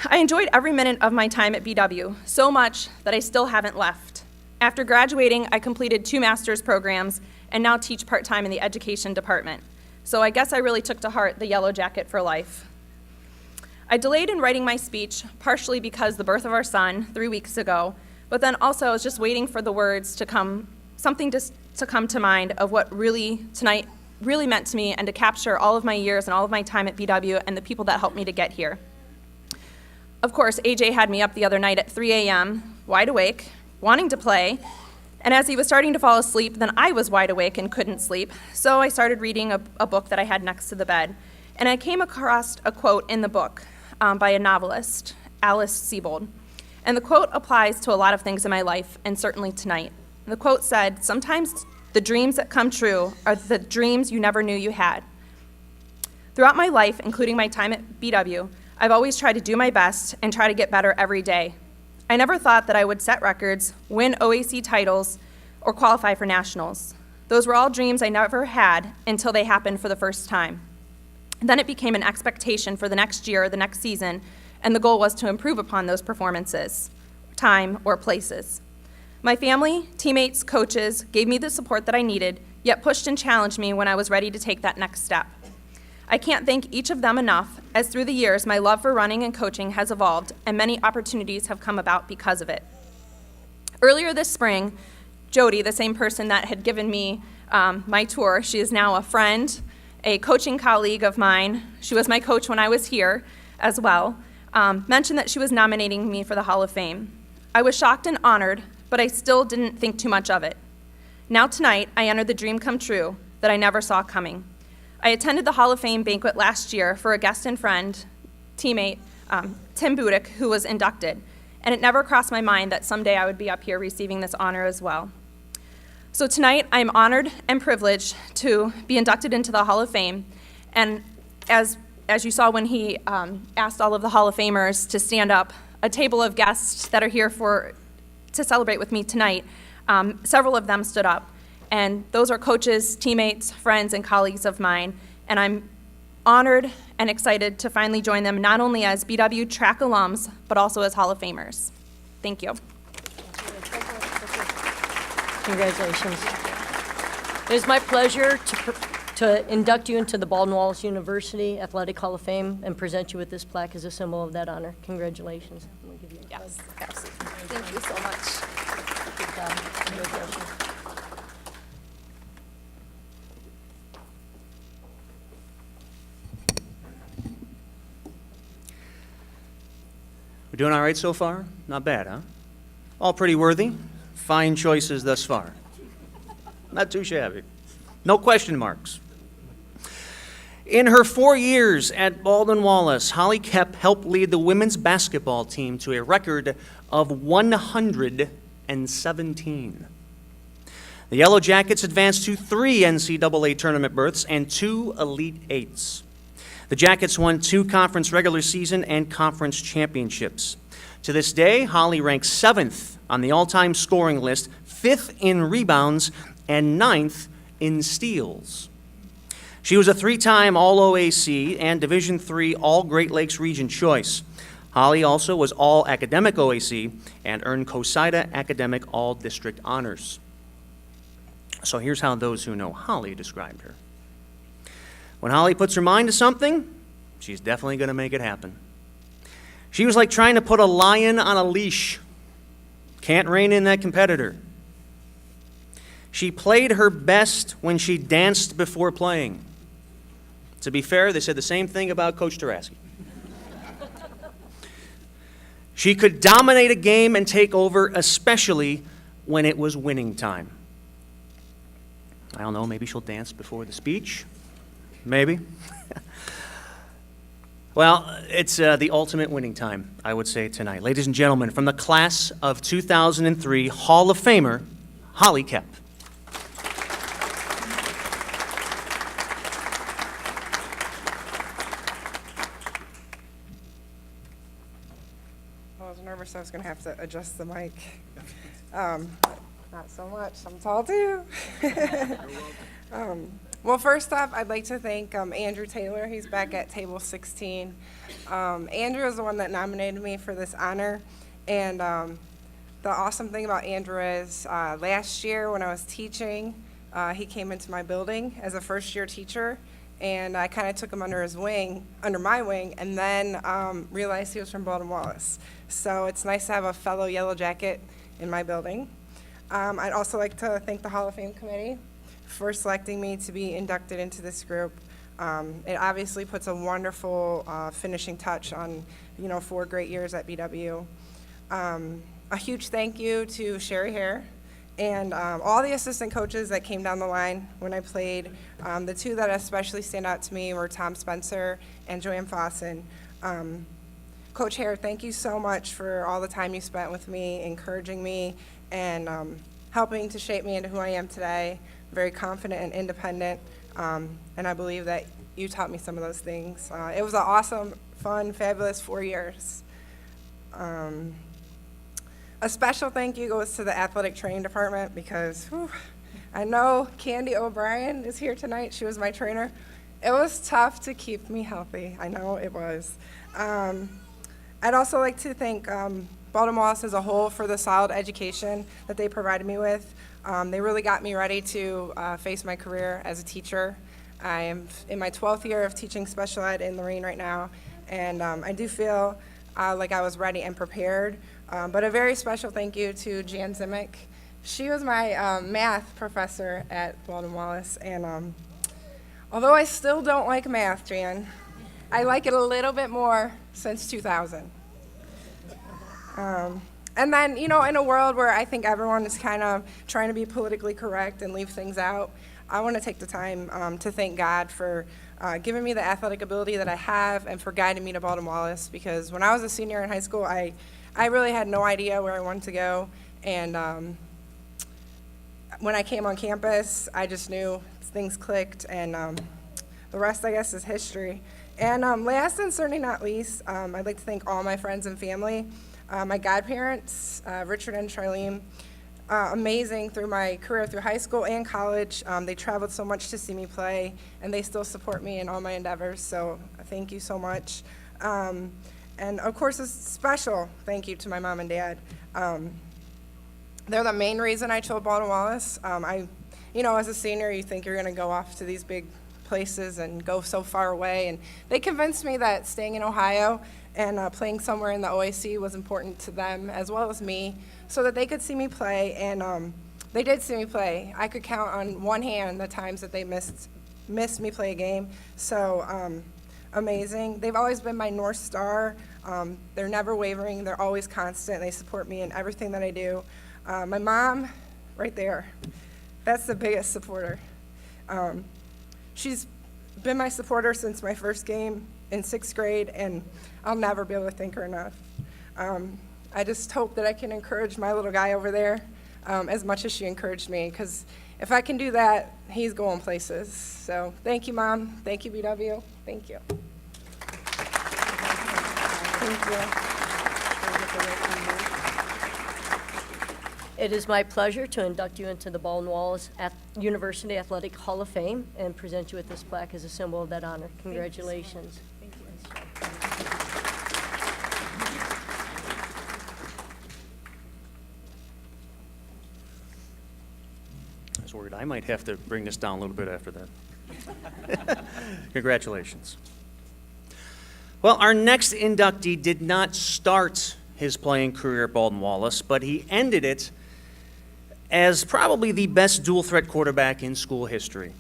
I enjoyed every minute of my time at BW, so much that I still haven't left. After graduating, I completed 2 master's programs and now teach part-time in the education department. So I guess I really took to heart the Yellow Jacket for life. I delayed in writing my speech, partially because the birth of our son 3 weeks ago, but then also I was just waiting for the words to come, something to come to mind of what really tonight really meant to me and to capture all of my years and all of my time at BW and the people that helped me to get here. Of course, AJ had me up the other night at 3 a.m., wide awake, wanting to play, and as he was starting to fall asleep, then I was wide awake and couldn't sleep, so I started reading a book that I had next to the bed. And I came across a quote in the book by a novelist, Alice Sebold. And the quote applies to a lot of things in my life, and certainly tonight. The quote said, "Sometimes the dreams that come true are the dreams you never knew you had." Throughout my life, including my time at BW, I've always tried to do my best and try to get better every day. I never thought that I would set records, win OAC titles, or qualify for nationals. Those were all dreams I never had until they happened for the first time. Then it became an expectation for the next year, the next season, and the goal was to improve upon those performances, time, or places. My family, teammates, coaches gave me the support that I needed, yet pushed and challenged me when I was ready to take that next step. I can't thank each of them enough, as through the years, my love for running and coaching has evolved, and many opportunities have come about because of it. Earlier this spring, Jody, the same person that had given me my tour, she is now a friend, a coaching colleague of mine. She was my coach when I was here as well, mentioned that she was nominating me for the Hall of Fame. I was shocked and honored, but I still didn't think too much of it. Now tonight, I entered the dream come true that I never saw coming. I attended the Hall of Fame banquet last year for a guest and friend, teammate, Tim Budick, who was inducted, and it never crossed my mind that someday I would be up here receiving this honor as well. So tonight, I'm honored and privileged to be inducted into the Hall of Fame, and as you saw when he asked all of the Hall of Famers to stand up, a table of guests that are here to celebrate with me tonight, several of them stood up. And those are coaches, teammates, friends, and colleagues of mine. And I'm honored and excited to finally join them, not only as BW track alums, but also as Hall of Famers. Thank you. Congratulations. It is my pleasure to induct you into the Baldwin Wallace University Athletic Hall of Fame and present you with this plaque as a symbol of that honor. Congratulations. I'm gonna give you a Yes, absolutely. Thank you so much. Good job. Congratulations. We're doing all right so far? Not bad, huh? All pretty worthy. Fine choices thus far. Not too shabby. No question marks. In her 4 years at Baldwin Wallace, Holly Koepp helped lead the women's basketball team to a record of 117. The Yellow Jackets advanced to 3 NCAA tournament berths and 2 Elite Eights. The Jackets won 2 conference regular season and conference championships. To this day, Holly ranks 7th on the all-time scoring list, 5th in rebounds, and 9th in steals. She was a 3-time All-OAC and Division III All-Great Lakes Region choice. Holly also was All-Academic OAC and earned COSIDA Academic All-District honors. So here's how those who know Holly described her. When Holly puts her mind to something, she's definitely going to make it happen. She was like trying to put a lion on a leash. Can't rein in that competitor. She played her best when she danced before playing. To be fair, they said the same thing about Coach Taraschke. She could dominate a game and take over, especially when it was winning time. I don't know, maybe she'll dance before the speech. Maybe. Well, it's the ultimate winning time, I would say, tonight. Ladies and gentlemen, from the class of 2003 Hall of Famer, Holly Koepp. I was nervous I was going to have to adjust the mic. Not so much. I'm tall, too. Well, first off, I'd like to thank Andrew Taylor. He's back at table 16. Andrew is the one that nominated me for this honor. And the awesome thing about Andrew is last year when I was teaching, he came into my building as a first-year teacher. And I kind of took him under my wing, and then realized he was from Baldwin Wallace. So it's nice to have a fellow Yellow Jacket in my building. I'd also like to thank the Hall of Fame committee for selecting me to be inducted into this group. It obviously puts a wonderful finishing touch on 4 great years at BW. A huge thank you to Sherry Hare and all the assistant coaches that came down the line when I played. The 2 that especially stand out to me were Tom Spencer and Joanne Fossen. Coach Hare, thank you so much for all the time you spent with me, encouraging me, and helping to shape me into who I am today. Very confident and independent, and I believe that you taught me some of those things. It was an awesome, fun, fabulous 4 years. A special thank you goes to the athletic training department because I know Candy O'Brien is here tonight. She was my trainer. It was tough to keep me healthy. I know it was. I'd also like to thank Baldwin Wallace as a whole for the solid education that they provided me with. They really got me ready to face my career as a teacher. I am in my 12th year of teaching special ed in Lorraine right now, and I do feel like I was ready and prepared. But a very special thank you to Jan Zimick. She was my math professor at Baldwin Wallace, and although I still don't like math, Jan, I like it a little bit more since 2000. And then, in a world where I think everyone is kind of trying to be politically correct and leave things out, I want to take the time to thank God for giving me the athletic ability that I have and for guiding me to Baldwin Wallace, because when I was a senior in high school, I really had no idea where I wanted to go, and when I came on campus, I just knew things clicked, and the rest, I guess, is history. And last and certainly not least, I'd like to thank all my friends and family. My godparents, Richard and Charlene, amazing through my career through high school and college. They traveled so much to see me play, and they still support me in all my endeavors, so thank you so much. And of course, a special thank you to my mom and dad. They're the main reason I chose Baldwin Wallace. As a senior, you think you're gonna go off to these big places and go so far away, and they convinced me that staying in Ohio and playing somewhere in the OAC was important to them as well as me, so that they could see me play, and they did see me play. I could count on one hand the times that they missed me play a game, so amazing. They've always been my North Star. They're never wavering, they're always constant, they support me in everything that I do. My mom, right there, that's the biggest supporter. She's been my supporter since my first game in 6th grade, and I'll never be able to thank her enough. I just hope that I can encourage my little guy over there as much as she encouraged me, because if I can do that, he's going places. So thank you, Mom. Thank you, BW. Thank you. Thank you. It is my pleasure to induct you into the Baldwin Wallace University Athletic Hall of Fame and present you with this plaque as a symbol of that honor. Congratulations. Thank you. I was worried I might have to bring this down a little bit after that. Congratulations. Well, our next inductee did not start his playing career at Baldwin Wallace, but he ended it as probably the best dual-threat quarterback in school history.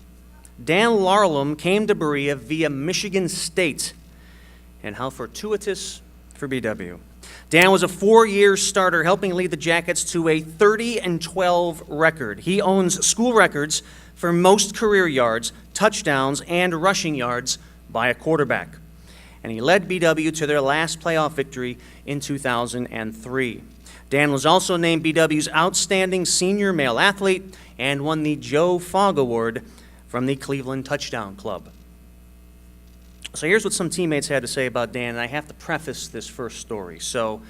Dan Larlham came to Berea via Michigan State. And how fortuitous for BW. Dan was a 4-year starter, helping lead the Jackets to a 30-12 record. He owns school records for most career yards, touchdowns, and rushing yards by a quarterback. And he led BW to their last playoff victory in 2003. Dan was also named BW's Outstanding Senior Male Athlete and won the Joe Fogg Award from the Cleveland Touchdown Club. So here's what some teammates had to say about Dan, and I have to preface this first story. So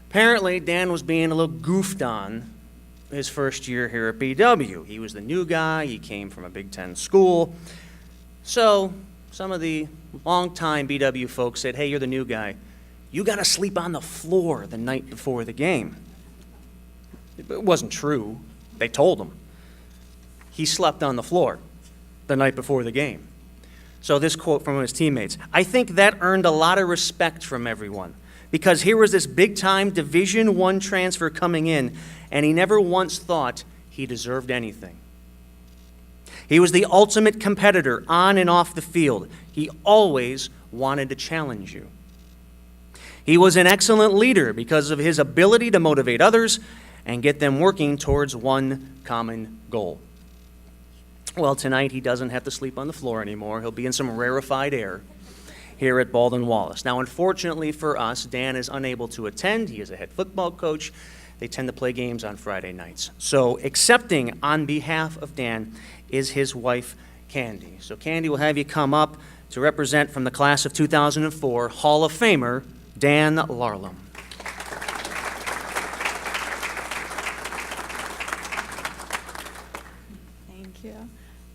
apparently Dan was being a little goofed on his first year here at BW. He was the new guy. He came from a Big Ten school. So some of the longtime BW folks said, hey, you're the new guy. You got to sleep on the floor the night before the game. It wasn't true. They told him. He slept on the floor the night before the game. So this quote from his teammates, I think that earned a lot of respect from everyone because here was this big-time Division I transfer coming in, and he never once thought he deserved anything. He was the ultimate competitor on and off the field. He always wanted to challenge you. He was an excellent leader because of his ability to motivate others and get them working towards one common goal. Well, tonight he doesn't have to sleep on the floor anymore. He'll be in some rarefied air here at Baldwin Wallace. Now, unfortunately for us, Dan is unable to attend. He is a head football coach. They tend to play games on Friday nights. So accepting on behalf of Dan is his wife, Candy. So Candy will have you come up to represent from the class of 2004, Hall of Famer Dan Larlham. Thank you.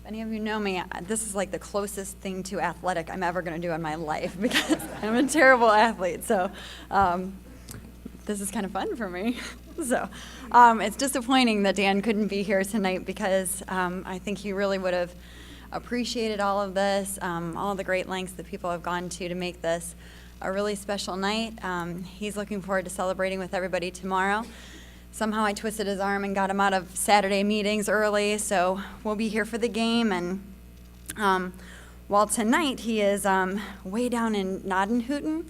If any of you know me, this is like the closest thing to athletic I'm ever going to do in my life because I'm a terrible athlete. So this is kind of fun for me. So it's disappointing that Dan couldn't be here tonight because I think he really would have appreciated all of this, all the great lengths that people have gone to make this a really special night. He's looking forward to celebrating with everybody tomorrow. Somehow I twisted his arm and got him out of Saturday meetings early, so we'll be here for the game. And while tonight he is way down in Noddenhooten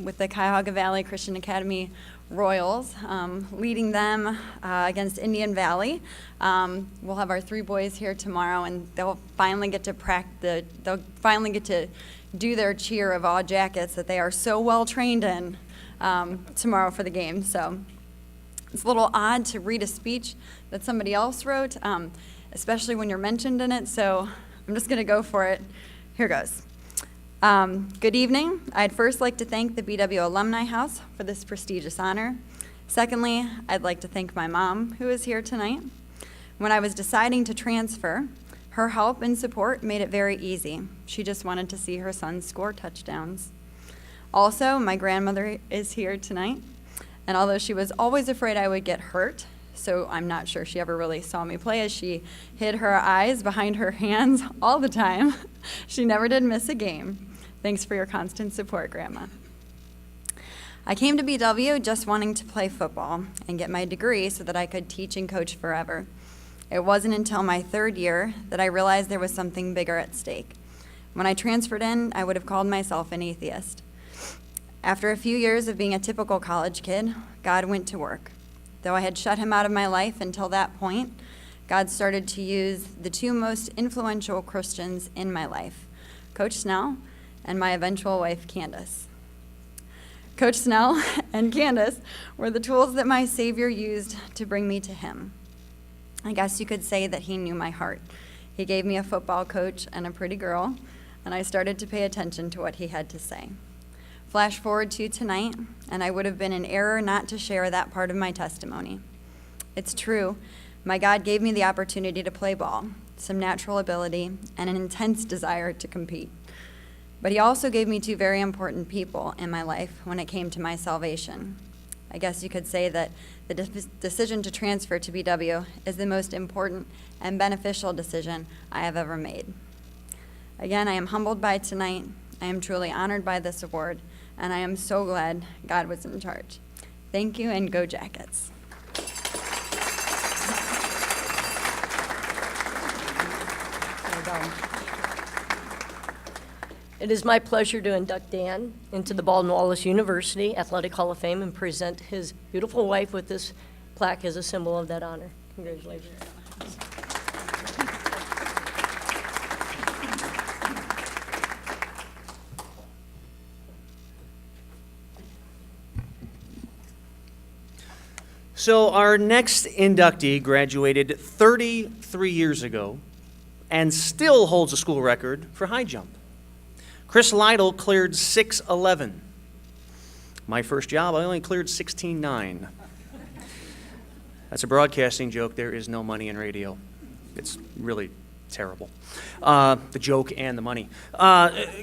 with the Cuyahoga Valley Christian Academy Royals, leading them against Indian Valley. We'll have our 3 boys here tomorrow, and they'll finally get to do their cheer of all jackets that they are so well trained in tomorrow for the game. So it's a little odd to read a speech that somebody else wrote, especially when you're mentioned in it, so I'm just going to go for it. Here goes. Good evening. I'd first like to thank the BW Alumni House for this prestigious honor. Secondly, I'd like to thank my mom, who is here tonight. When I was deciding to transfer, her help and support made it very easy. She just wanted to see her son score touchdowns. Also, my grandmother is here tonight. And although she was always afraid I would get hurt, so I'm not sure she ever really saw me play as she hid her eyes behind her hands all the time, she never did miss a game. Thanks for your constant support, Grandma. I came to BW just wanting to play football and get my degree so that I could teach and coach forever. It wasn't until my 3rd year that I realized there was something bigger at stake. When I transferred in, I would have called myself an atheist. After a few years of being a typical college kid, God went to work. Though I had shut him out of my life until that point, God started to use the 2 most influential Christians in my life, Coach Snell and my eventual wife, Candace. Coach Snell and Candace were the tools that my Savior used to bring me to him. I guess you could say that he knew my heart. He gave me a football coach and a pretty girl, and I started to pay attention to what he had to say. Flash forward to tonight, and I would have been in error not to share that part of my testimony. It's true, my God gave me the opportunity to play ball, some natural ability, and an intense desire to compete. But he also gave me 2 very important people in my life when it came to my salvation. I guess you could say that the decision to transfer to BW is the most important and beneficial decision I have ever made. Again, I am humbled by tonight. I am truly honored by this award, and I am so glad God was in charge. Thank you, and go Jackets. welcome. It is my pleasure to induct Dan into the Baldwin Wallace University Athletic Hall of Fame and present his beautiful wife with this plaque as a symbol of that honor. Congratulations. So our next inductee graduated 33 years ago and still holds a school record for high jump. Chris Lytle cleared 6'11". My first job, I only cleared 16'9". That's a broadcasting joke. There is no money in radio. It's really terrible. The joke and the money.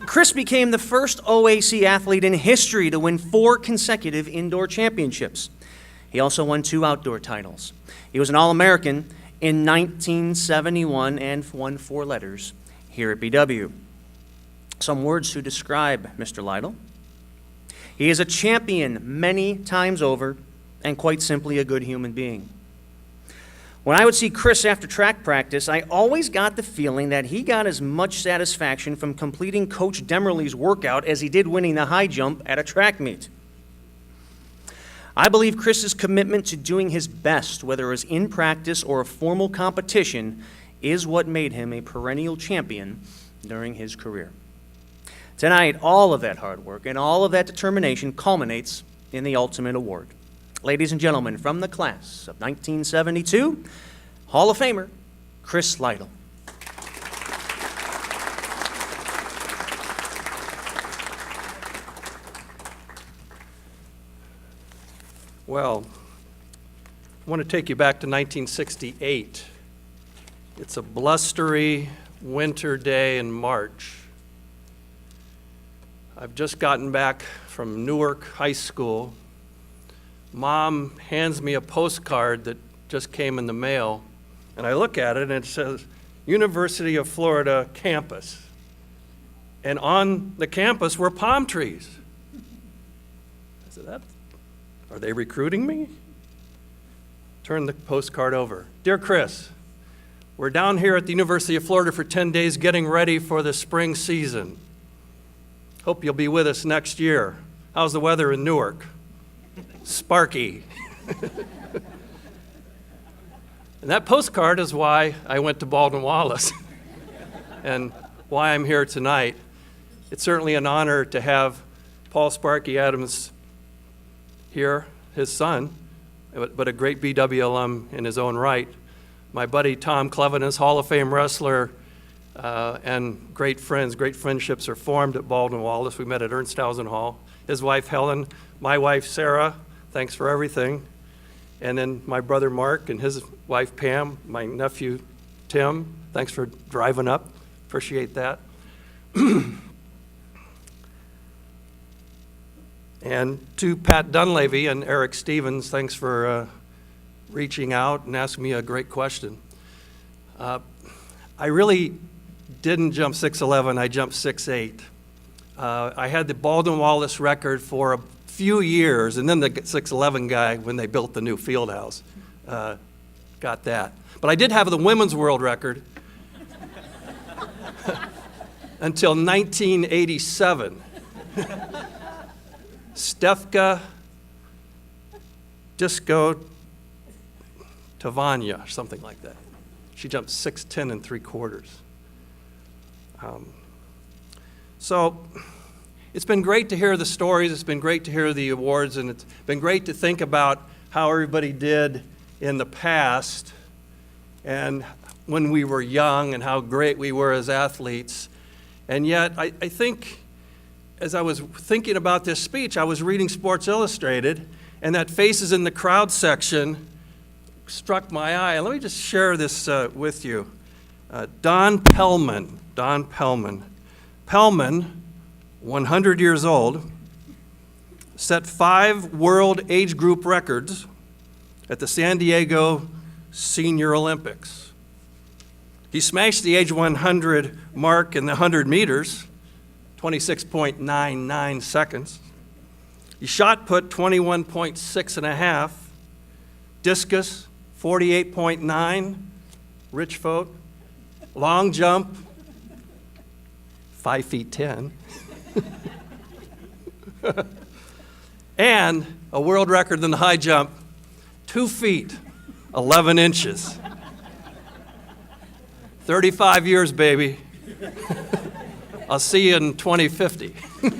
Chris became the first OAC athlete in history to win 4 consecutive indoor championships. He also won 2 outdoor titles. He was an All-American in 1971 and won 4 letters here at BW. Some words to describe Mr. Lytle. He is a champion many times over and quite simply a good human being. When I would see Chris after track practice, I always got the feeling that he got as much satisfaction from completing Coach Demerly's workout as he did winning the high jump at a track meet. I believe Chris's commitment to doing his best, whether it was in practice or a formal competition, is what made him a perennial champion during his career. Tonight, all of that hard work and all of that determination culminates in the ultimate award. Ladies and gentlemen, from the class of 1972, Hall of Famer, Chris Lytle. Well, I want to take you back to 1968. It's a blustery winter day in March. I've just gotten back from Newark High School. Mom hands me a postcard that just came in the mail, and I look at it and it says, University of Florida campus. And on the campus were palm trees. I said, are they recruiting me? Turn the postcard over. Dear Chris, we're down here at the University of Florida for 10 days getting ready for the spring season. Hope you'll be with us next year. How's the weather in Newark? Sparky. And that postcard is why I went to Baldwin Wallace and why I'm here tonight. It's certainly an honor to have Paul Sparky Adams here, his son, but a great BW alum in his own right. My buddy Tom Clevenis, Hall of Fame wrestler, and great friends, great friendships are formed at Baldwin Wallace. We met at Ernsthausen Hall. His wife Helen, my wife Sarah, thanks for everything. And then my brother Mark and his wife Pam, my nephew Tim, thanks for driving up, appreciate that. And to Pat Dunleavy and Eric Stevens, thanks for reaching out and asking me a great question. I really didn't jump 6'11", I jumped 6'8". I had the Baldwin Wallace record for a few years, and then the 6'11" guy, when they built the new field house, got that. But I did have the women's world record until 1987. Stefka Disco Tavania, or something like that. She jumped 6'10"3/4. So it's been great to hear the stories, it's been great to hear the awards, and it's been great to think about how everybody did in the past and when we were young and how great we were as athletes. And yet, I think as I was thinking about this speech, I was reading Sports Illustrated, and that Faces in the Crowd section struck my eye. And let me just share this with you. Don Pellman, 100 years old, set 5 world age group records at the San Diego Senior Olympics. He smashed the age 100 mark in the 100 meters, 26.99 seconds. He shot put 21.6 and a half, discus 48.9, Rich Focht, long jump 5'10". And a world record in the high jump, 2 feet, 11 inches. 35 years, baby. I'll see you in 2050. Wait,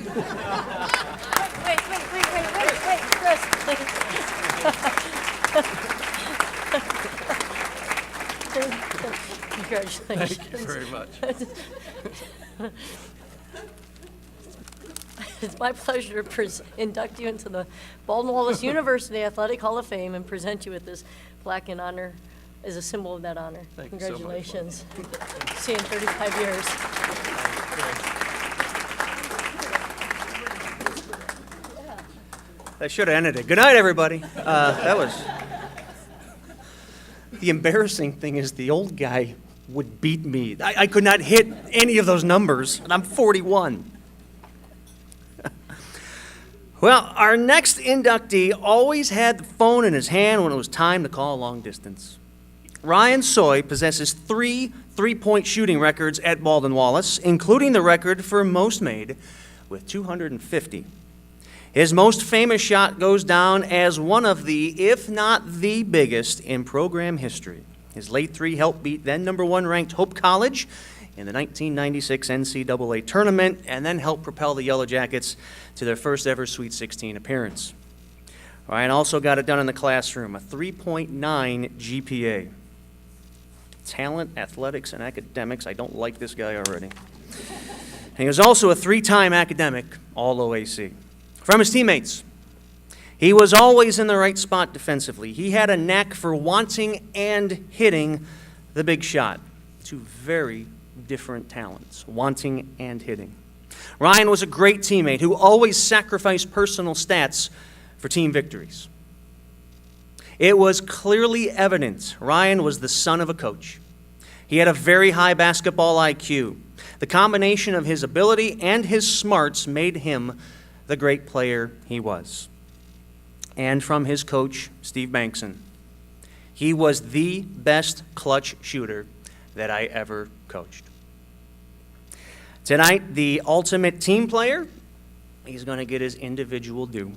Chris. Congratulations. Thank you very much. It's my pleasure to induct you into the Baldwin Wallace University Athletic Hall of Fame and present you with this plaque in honor, as a symbol of that honor. Thank you so much. Congratulations. See you in 35 years. I should have ended it. Good night, everybody. That was... The embarrassing thing is the old guy would beat me. I could not hit any of those numbers, and I'm 41. Well, our next inductee always had the phone in his hand when it was time to call long distance. Ryan Sooy possesses 3 three-point shooting records at Baldwin Wallace, including the record for most made with 250. His most famous shot goes down as one of the, if not the biggest, in program history. His late three helped beat then #1 ranked Hope College in the 1996 NCAA tournament, and then helped propel the Yellow Jackets to their first ever Sweet 16 appearance. Ryan also got it done in the classroom, a 3.9 GPA. Talent, athletics, and academics. I don't like this guy already. And he was also a 3-time academic, All-OAC. From his teammates, he was always in the right spot defensively. He had a knack for wanting and hitting the big shot. Two very different talents, wanting and hitting. Ryan was a great teammate who always sacrificed personal stats for team victories. It was clearly evident Ryan was the son of a coach. He had a very high basketball IQ. The combination of his ability and his smarts made him the great player he was. And from his coach, Steve Bankson, he was the best clutch shooter that I ever coached. Tonight, the ultimate team player, he's going to get his individual due.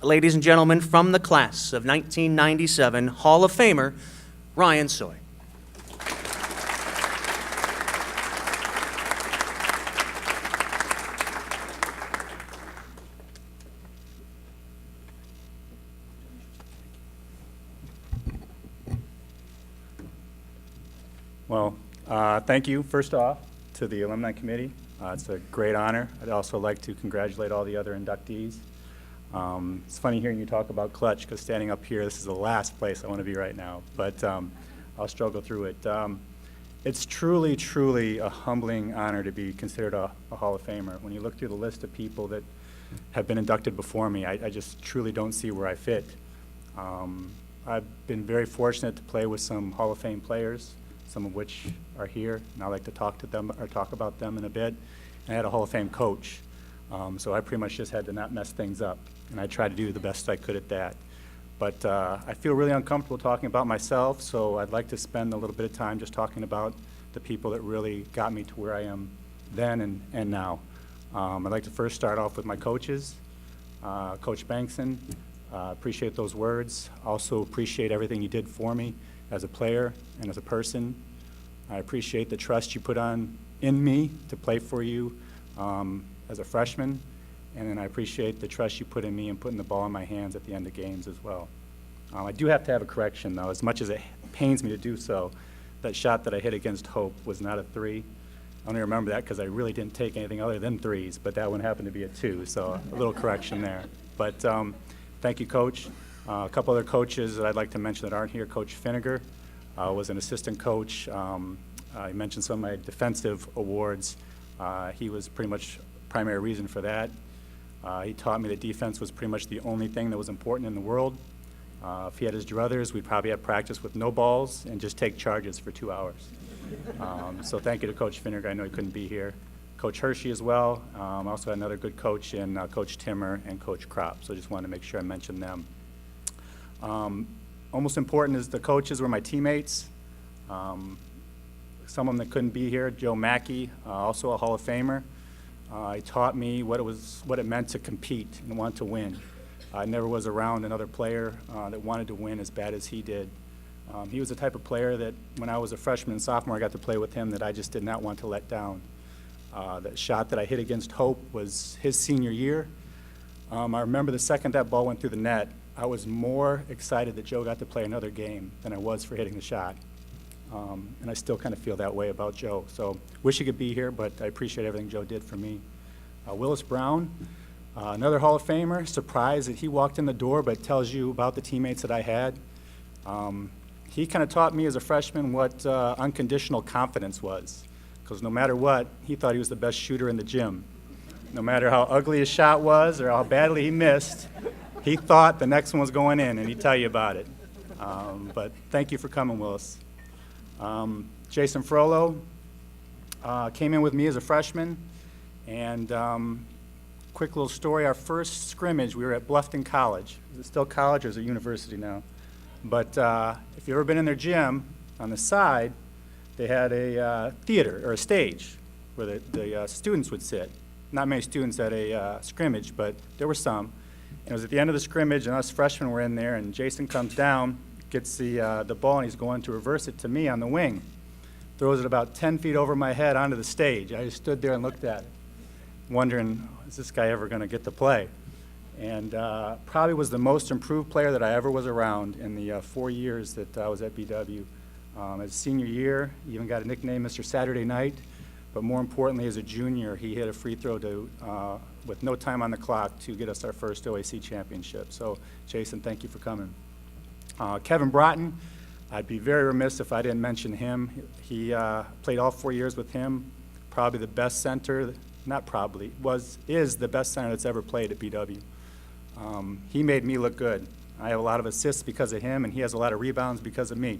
Ladies and gentlemen, from the class of 1997, Hall of Famer, Ryan Sooy. Well, thank you, first off, to the Alumni Committee. It's a great honor. I'd also like to congratulate all the other inductees. It's funny hearing you talk about clutch, because standing up here, this is the last place I want to be right now, but I'll struggle through it. It's truly, truly a humbling honor to be considered a Hall of Famer. When you look through the list of people that have been inducted before me, I just truly don't see where I fit. I've been very fortunate to play with some Hall of Fame players, some of which are here, and I'd like to talk to them or talk about them in a bit. And I had a Hall of Fame coach, so I pretty much just had to not mess things up, and I tried to do the best I could at that. But I feel really uncomfortable talking about myself, so I'd like to spend a little bit of time just talking about the people that really got me to where I am then and now. I'd like to first start off with my coaches. Coach Bankson, appreciate those words. Also appreciate everything you did for me as a player and as a person. I appreciate the trust you put in me to play for you as a freshman, and then I appreciate the trust you put in me in putting the ball in my hands at the end of games as well. I do have to have a correction, though. As much as it pains me to do so, that shot that I hit against Hope was not a 3. I only remember that because I really didn't take anything other than 3s, but that one happened to be a 2, so a little correction there. But thank you, Coach. A couple other coaches that I'd like to mention that aren't here. Coach Finnegar was an assistant coach. I mentioned some of my defensive awards. He was pretty much primary reason for that. He taught me that defense was pretty much the only thing that was important in the world. If he had his druthers, we'd probably have practice with no balls and just take charges for 2 hours. So thank you to Coach Finnegar. I know he couldn't be here. Coach Hershey as well. Also had another good coach in Coach Timmer and Coach Koepp. So just wanted to make sure I mentioned them. Almost important is the coaches were my teammates. someone that couldn't be here, Joe Mackey, also a Hall of Famer. He taught me what it meant to compete and want to win. I never was around another player that wanted to win as bad as he did. He was the type of player that when I was a freshman and sophomore, I got to play with him, that I just did not want to let down. That shot that I hit against Hope was his senior year. I remember the second that ball went through the net, I was more excited that Joe got to play another game than I was for hitting the shot. And I still kind of feel that way about Joe. So wish he could be here, but I appreciate everything Joe did for me. Willis Brown, another Hall of Famer. Surprised that he walked in the door, but tells you about the teammates that I had. He kind of taught me as a freshman what unconditional confidence was, because no matter what, he thought he was the best shooter in the gym. No matter how ugly his shot was or how badly he missed, he thought the next one was going in, and he'd tell you about it. But thank you for coming, Willis. Jason Frollo came in with me as a freshman, and quick little story, our first scrimmage, we were at Bluffton College. Is it still college or is it university now? But if you've ever been in their gym, on the side, they had a theater, or a stage, where the students would sit. Not many students at a scrimmage, but there were some. And it was at the end of the scrimmage, and us freshmen were in there, and Jason comes down, gets the ball, and he's going to reverse it to me on the wing. Throws it about 10 feet over my head onto the stage. I just stood there and looked at it, wondering, is this guy ever going to get to play? And probably was the most improved player that I ever was around in the 4 years that I was at BW. As senior year, he even got a nickname, Mr. Saturday Night. But more importantly, as a junior, he hit a free throw with no time on the clock to get us our first OAC championship. So, Jason, thank you for coming. Kevin Broughton, I'd be very remiss if I didn't mention him. He played all 4 years with him. Probably the best center, not probably, is the best center that's ever played at BW. He made me look good. I have a lot of assists because of him, and he has a lot of rebounds because of me.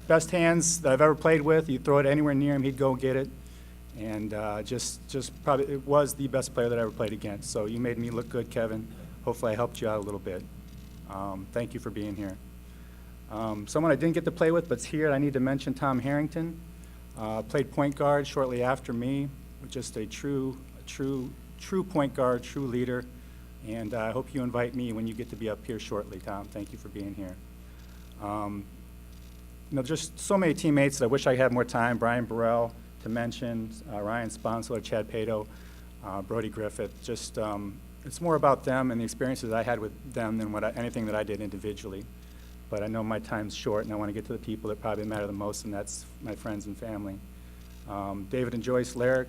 Best hands that I've ever played with. You throw it anywhere near him, he'd go get it. And just probably, it was the best player that I ever played against. So you made me look good, Kevin. Hopefully I helped you out a little bit. Thank you for being here. Someone I didn't get to play with but's here, I need to mention Tom Harrington. Played point guard shortly after me. Just a true point guard, true leader. And I hope you invite me when you get to be up here shortly, Tom. Thank you for being here. Just so many teammates that I wish I had more time. Brian Burrell to mention, Ryan Sponsler, Chad Pato, Brody Griffith. Just, it's more about them and the experiences I had with them than anything that I did individually. But I know my time's short, and I want to get to the people that probably matter the most, and that's my friends and family. David and Joyce Larrick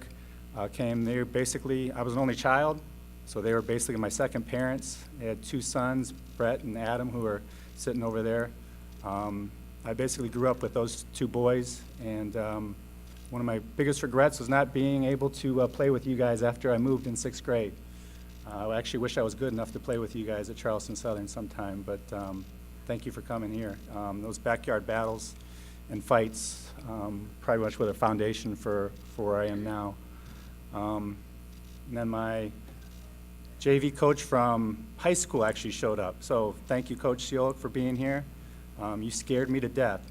came. They were basically, I was an only child, so they were basically my second parents. They had 2 sons, Brett and Adam, who are sitting over there. I basically grew up with those 2 boys, and one of my biggest regrets was not being able to play with you guys after I moved in 6th grade. I actually wish I was good enough to play with you guys at Charleston Southern sometime, but thank you for coming here. Those backyard battles and fights probably much were the foundation for where I am now. And then my JV coach from high school actually showed up. So thank you, Coach Seolick, for being here. You scared me to death.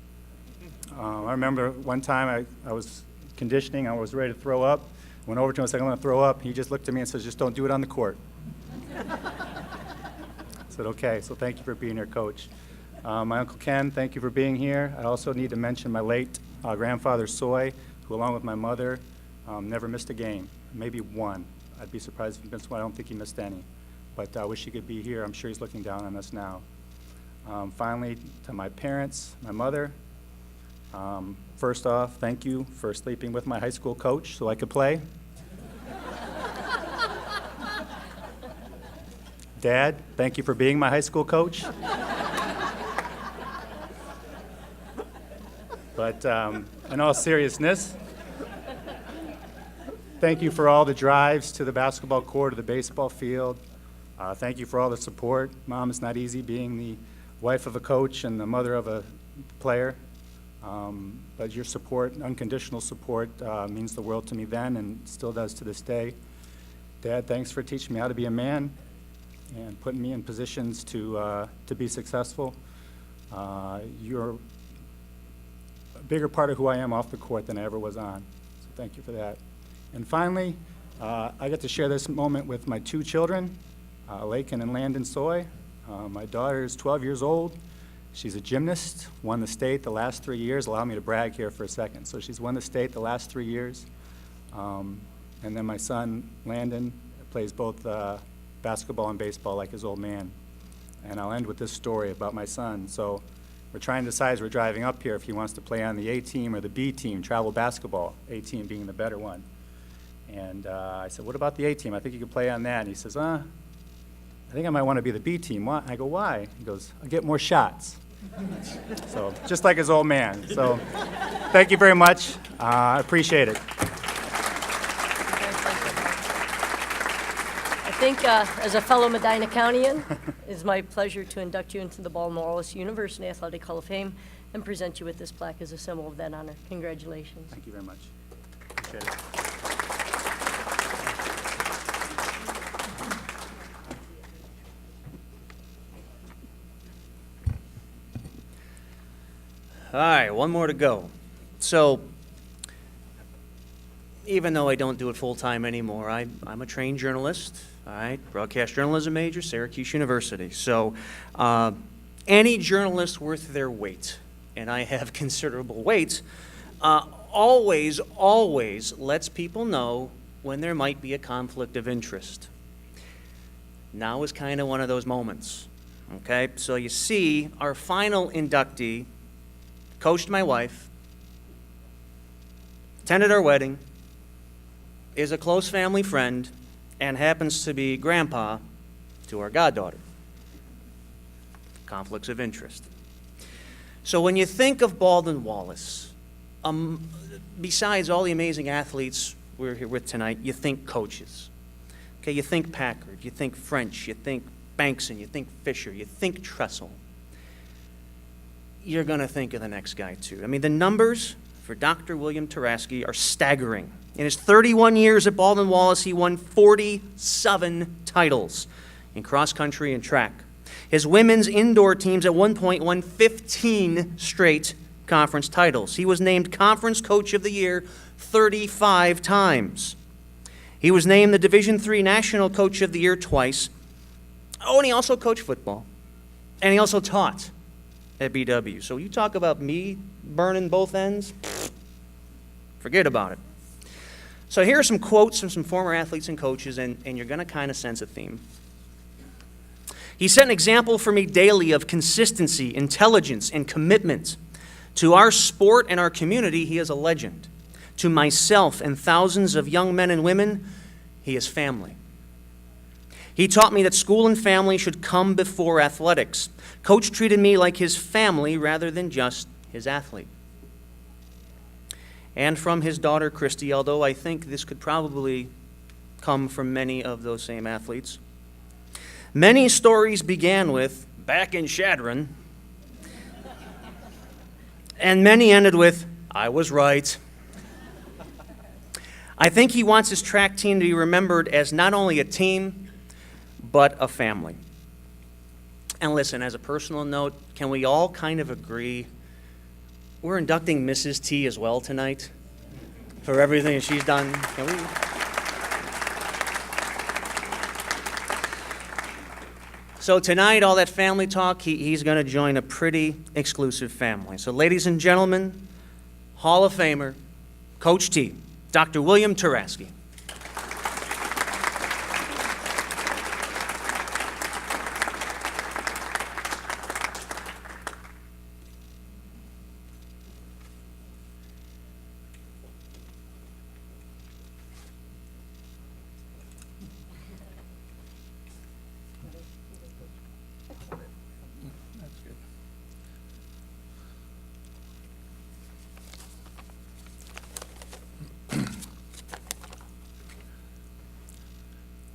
I remember one time I was conditioning, I was ready to throw up. Went over to him and said, I'm going to throw up. He just looked at me and says, just don't do it on the court. I said, okay, so thank you for being here, Coach. My Uncle Ken, thank you for being here. I also need to mention my late grandfather, Sooy, who along with my mother never missed a game, maybe one. I'd be surprised if he missed one. I don't think he missed any. But I wish he could be here. I'm sure he's looking down on us now. Finally, to my parents, my mother, first off, thank you for sleeping with my high school coach so I could play. Dad, thank you for being my high school coach. But in all seriousness, thank you for all the drives to the basketball court or the baseball field. Thank you for all the support. Mom, it's not easy being the wife of a coach and the mother of a player. But your support, unconditional support, means the world to me then and still does to this day. Dad, thanks for teaching me how to be a man and putting me in positions to be successful. You're bigger part of who I am off the court than I ever was on. So thank you for that. And finally, I get to share this moment with my two children, Lakin and Landon Sooy. My daughter is 12 years old. She's a gymnast, won the state the last 3 years. Allow me to brag here for a second. So she's won the state the last 3 years. And then my son, Landon, plays both basketball and baseball like his old man. And I'll end with this story about my son. So we're trying to decide as we're driving up here if he wants to play on the A team or the B team, travel basketball, A team being the better one. And I said, what about the A team? I think you could play on that. And he says, I think I might want to be the B team. Why? I go, why? He goes, I'll get more shots. So just like his old man. So thank you very much. I appreciate it. I think as a fellow Medina Countyan, it's my pleasure to induct you into the Baldwin-Wallace University Athletic Hall of Fame and present you with this plaque as a symbol of that honor. Congratulations. Thank you very much. Appreciate it. All right, one more to go. So, even though I don't do it full-time anymore, I'm a trained journalist, all right, broadcast journalism major, Syracuse University. So, any journalist worth their weight, and I have considerable weight, always lets people know when there might be a conflict of interest. Now is kind of one of those moments, okay? So you see, our final inductee coached my wife, attended our wedding, is a close family friend, and happens to be grandpa to our goddaughter. Conflicts of interest. So when you think of Baldwin-Wallace, besides all the amazing athletes we're here with tonight, you think coaches. Okay, you think Packard, you think French, you think Bankson, you think Fisher, you think Tressel. You're going to think of the next guy, too. I mean, the numbers for Dr. William Taraschke are staggering. In his 31 years at Baldwin-Wallace, he won 47 titles in cross-country and track. His women's indoor teams at one point won 15 straight conference titles. He was named Conference Coach of the Year 35 times. He was named the Division III National Coach of the Year twice. Oh, and he also coached football. And he also taught at BW. So you talk about me burning both ends, forget about it. So here are some quotes from some former athletes and coaches, and you're going to kind of sense a theme. He set an example for me daily of consistency, intelligence, and commitment. To our sport and our community, he is a legend. To myself and thousands of young men and women, he is family. He taught me that school and family should come before athletics. Coach treated me like his family rather than just his athlete. And from his daughter, Christy, although I think this could probably come from many of those same athletes. Many stories began with, back in Shadron, and many ended with, I was right. I think he wants his track team to be remembered as not only a team, but a family. And listen, as a personal note, can we all kind of agree we're inducting Mrs. T as well tonight for everything she's done? Can we? So tonight, all that family talk, he's going to join a pretty exclusive family. So ladies and gentlemen, Hall of Famer, Coach T, Dr. William Taraschke.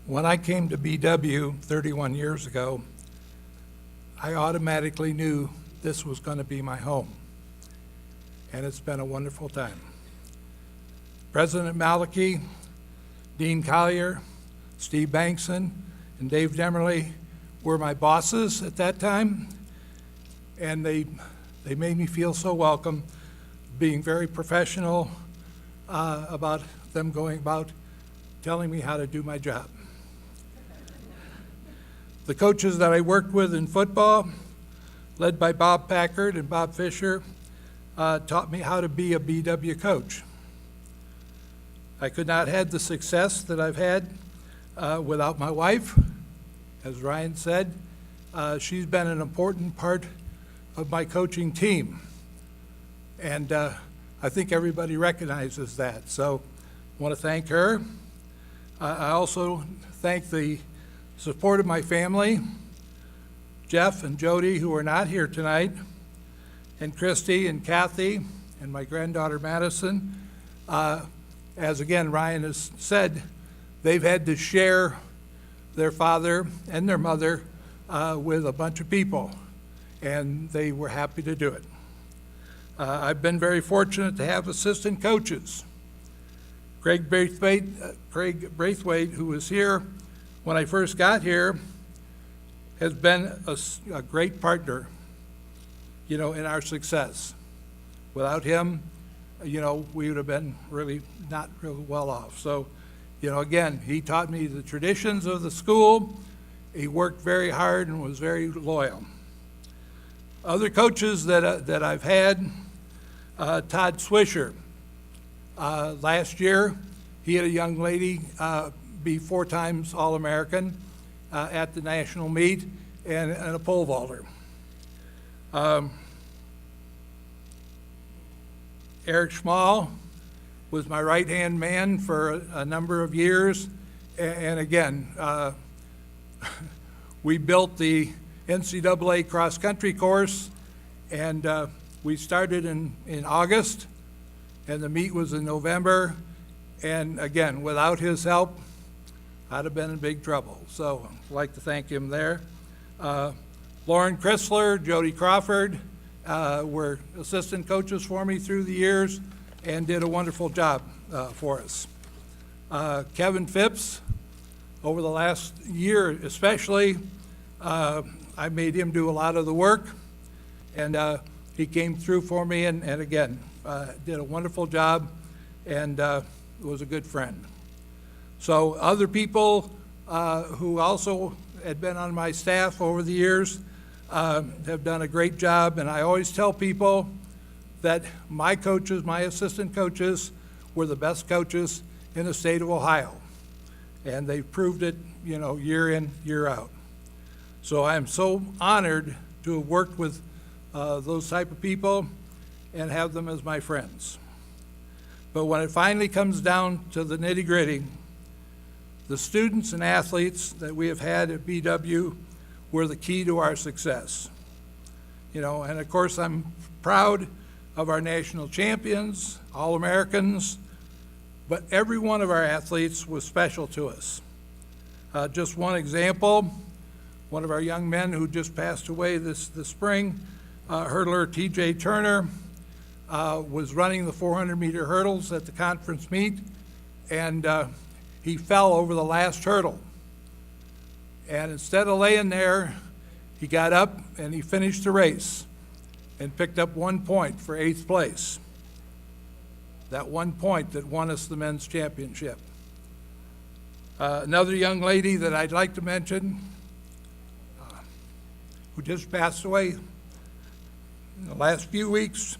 When I came to BW 31 years ago, I automatically knew this was going to be my home, and it's been a wonderful time. President Malachy, Dean Collier, Steve Bankson, and Dave Demerly were my bosses at that time, and they made me feel so welcome. being very professional about them going about telling me how to do my job. The coaches that I worked with in football, led by Bob Packard and Bob Fisher, taught me how to be a BW coach. I could not have the success that I've had without my wife. As Ryan said, she's been an important part of my coaching team. And I think everybody recognizes that. So I want to thank her. I also thank the support of my family, Jeff and Jody, who are not here tonight, and Christy and Kathy, and my granddaughter Madison. As again, Ryan has said, they've had to share their father and their mother with a bunch of people, and they were happy to do it. I've been very fortunate to have assistant coaches. Craig Braithwaite, who was here when I first got here, has been a great partner, in our success. Without him, we would have been really not real well off. So, again, he taught me the traditions of the school. He worked very hard and was very loyal. Other coaches that I've had, Todd Swisher. Last year, he had a young lady be 4 times All-American at the national meet and a pole vaulter. Eric Schmall was my right-hand man for a number of years. And again, we built the NCAA cross-country course, and we started in August, and the meet was in November. And again, without his help, I'd have been in big trouble. So I'd like to thank him there. Lauren Chrysler, Jody Crawford were assistant coaches for me through the years and did a wonderful job for us. Kevin Phipps, over the last year especially, I made him do a lot of the work, and he came through for me and again, did a wonderful job and was a good friend. So other people who also had been on my staff over the years have done a great job, and I always tell people that my coaches, my assistant coaches, were the best coaches in the state of Ohio. And they've proved it, year in, year out. So I am so honored to have worked with those type of people and have them as my friends. But when it finally comes down to the nitty-gritty, the students and athletes that we have had at BW were the key to our success. And of course I'm proud of our national champions, All-Americans, but every one of our athletes was special to us. Just one example, one of our young men who just passed away this spring, hurdler TJ Turner, was running the 400-meter hurdles at the conference meet, and he fell over the last hurdle. And instead of laying there, he got up and he finished the race and picked up 1 point for 8th place. That 1 point that won us the men's championship. Another young lady that I'd like to mention, who just passed away in the last few weeks.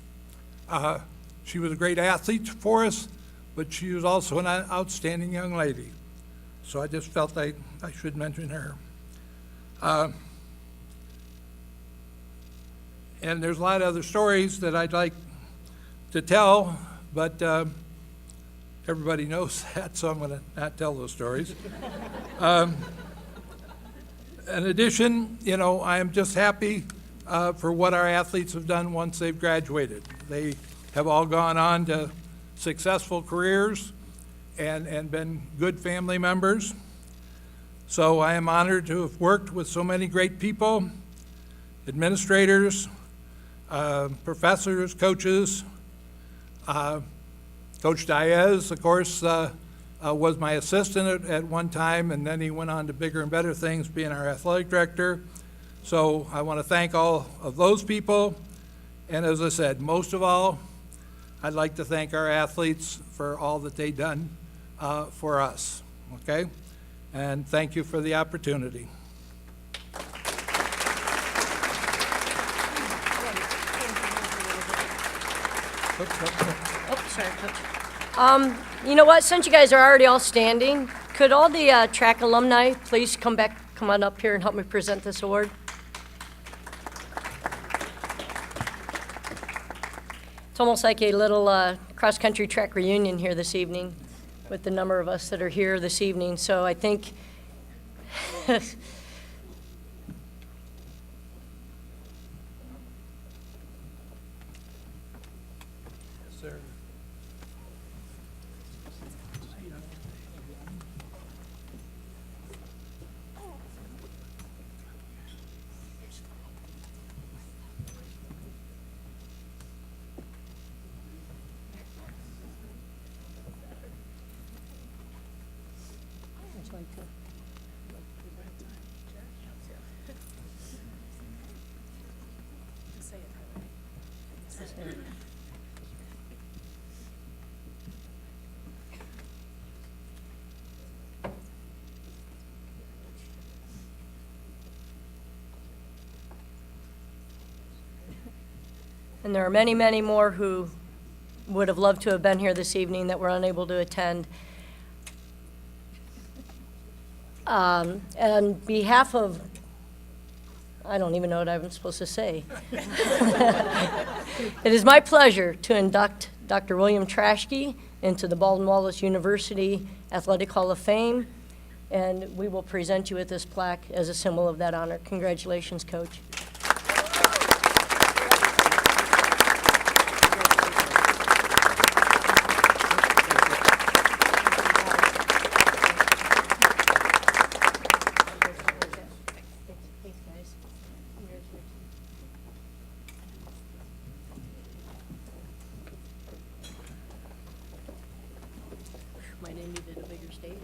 She was a great athlete for us, but she was also an outstanding young lady. So I just felt I should mention her. And there's a lot of other stories that I'd like to tell, but everybody knows that, so I'm going to not tell those stories. In addition, I am just happy for what our athletes have done once they've graduated. They have all gone on to successful careers and been good family members. So I am honored to have worked with so many great people, administrators, professors, coaches. Coach Diaz, of course, was my assistant at one time, and then he went on to bigger and better things, being our athletic director. So I want to thank all of those people. And as I said, most of all, I'd like to thank our athletes for all that they've done for us, okay? And thank you for the opportunity. Oh, sorry, Coach. You know what, since you guys are already all standing, could all the track alumni please come on up here and help me present this award? It's almost like a little cross-country track reunion here this evening with the number of us that are here this evening. So I think and there are many, many more who would have loved to have been here this evening that were unable to attend. On behalf of, I don't even know what I'm supposed to say. It is my pleasure to induct Dr. William Taraschke into the Baldwin-Wallace University Athletic Hall of Fame, and we will present you with this plaque as a symbol of that honor. Congratulations, Coach. My name needed a bigger stage.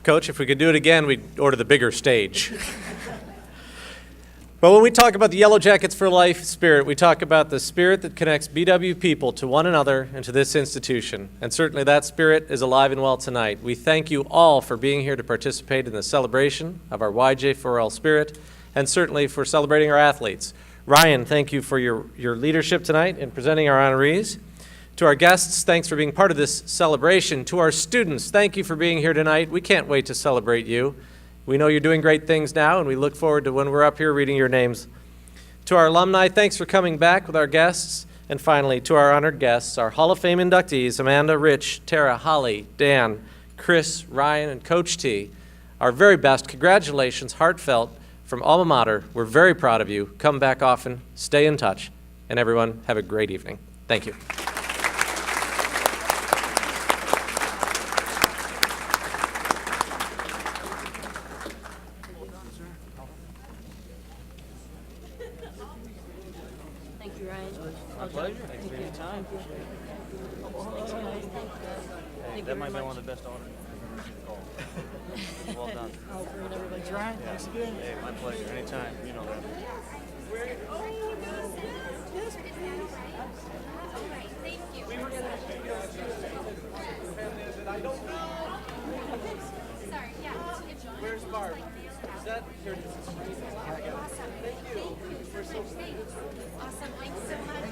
Coach, if we could do it again, we'd order the bigger stage. But when we talk about the Yellow Jackets for Life spirit, we talk about the spirit that connects BW people to one another and to this institution. And certainly that spirit is alive and well tonight. We thank you all for being here to participate in the celebration of our YJ4L spirit, and certainly for celebrating our athletes. Ryan, thank you for your leadership tonight in presenting our honorees. To our guests, thanks for being part of this celebration. To our students, thank you for being here tonight. We can't wait to celebrate you. We know you're doing great things now, and we look forward to when we're up here reading your names. To our alumni, thanks for coming back with our guests. And finally, to our honored guests, our Hall of Fame inductees, Amanda, Rich, Tara, Holly, Dan, Chris, Ryan, and Coach T, our very best congratulations, heartfelt, from Alma Mater. We're very proud of you. Come back often, stay in touch, and everyone, have a great evening. Thank you. Thank you, Ryan. My pleasure. Thanks for your time. Hey, that might be one of the best honors. Well done. Thanks, Ryan. Thanks again. Hey, my pleasure. Anytime. You know that. Where's Barb? Is that your... Thank you. We're so... Awesome. Thanks so much.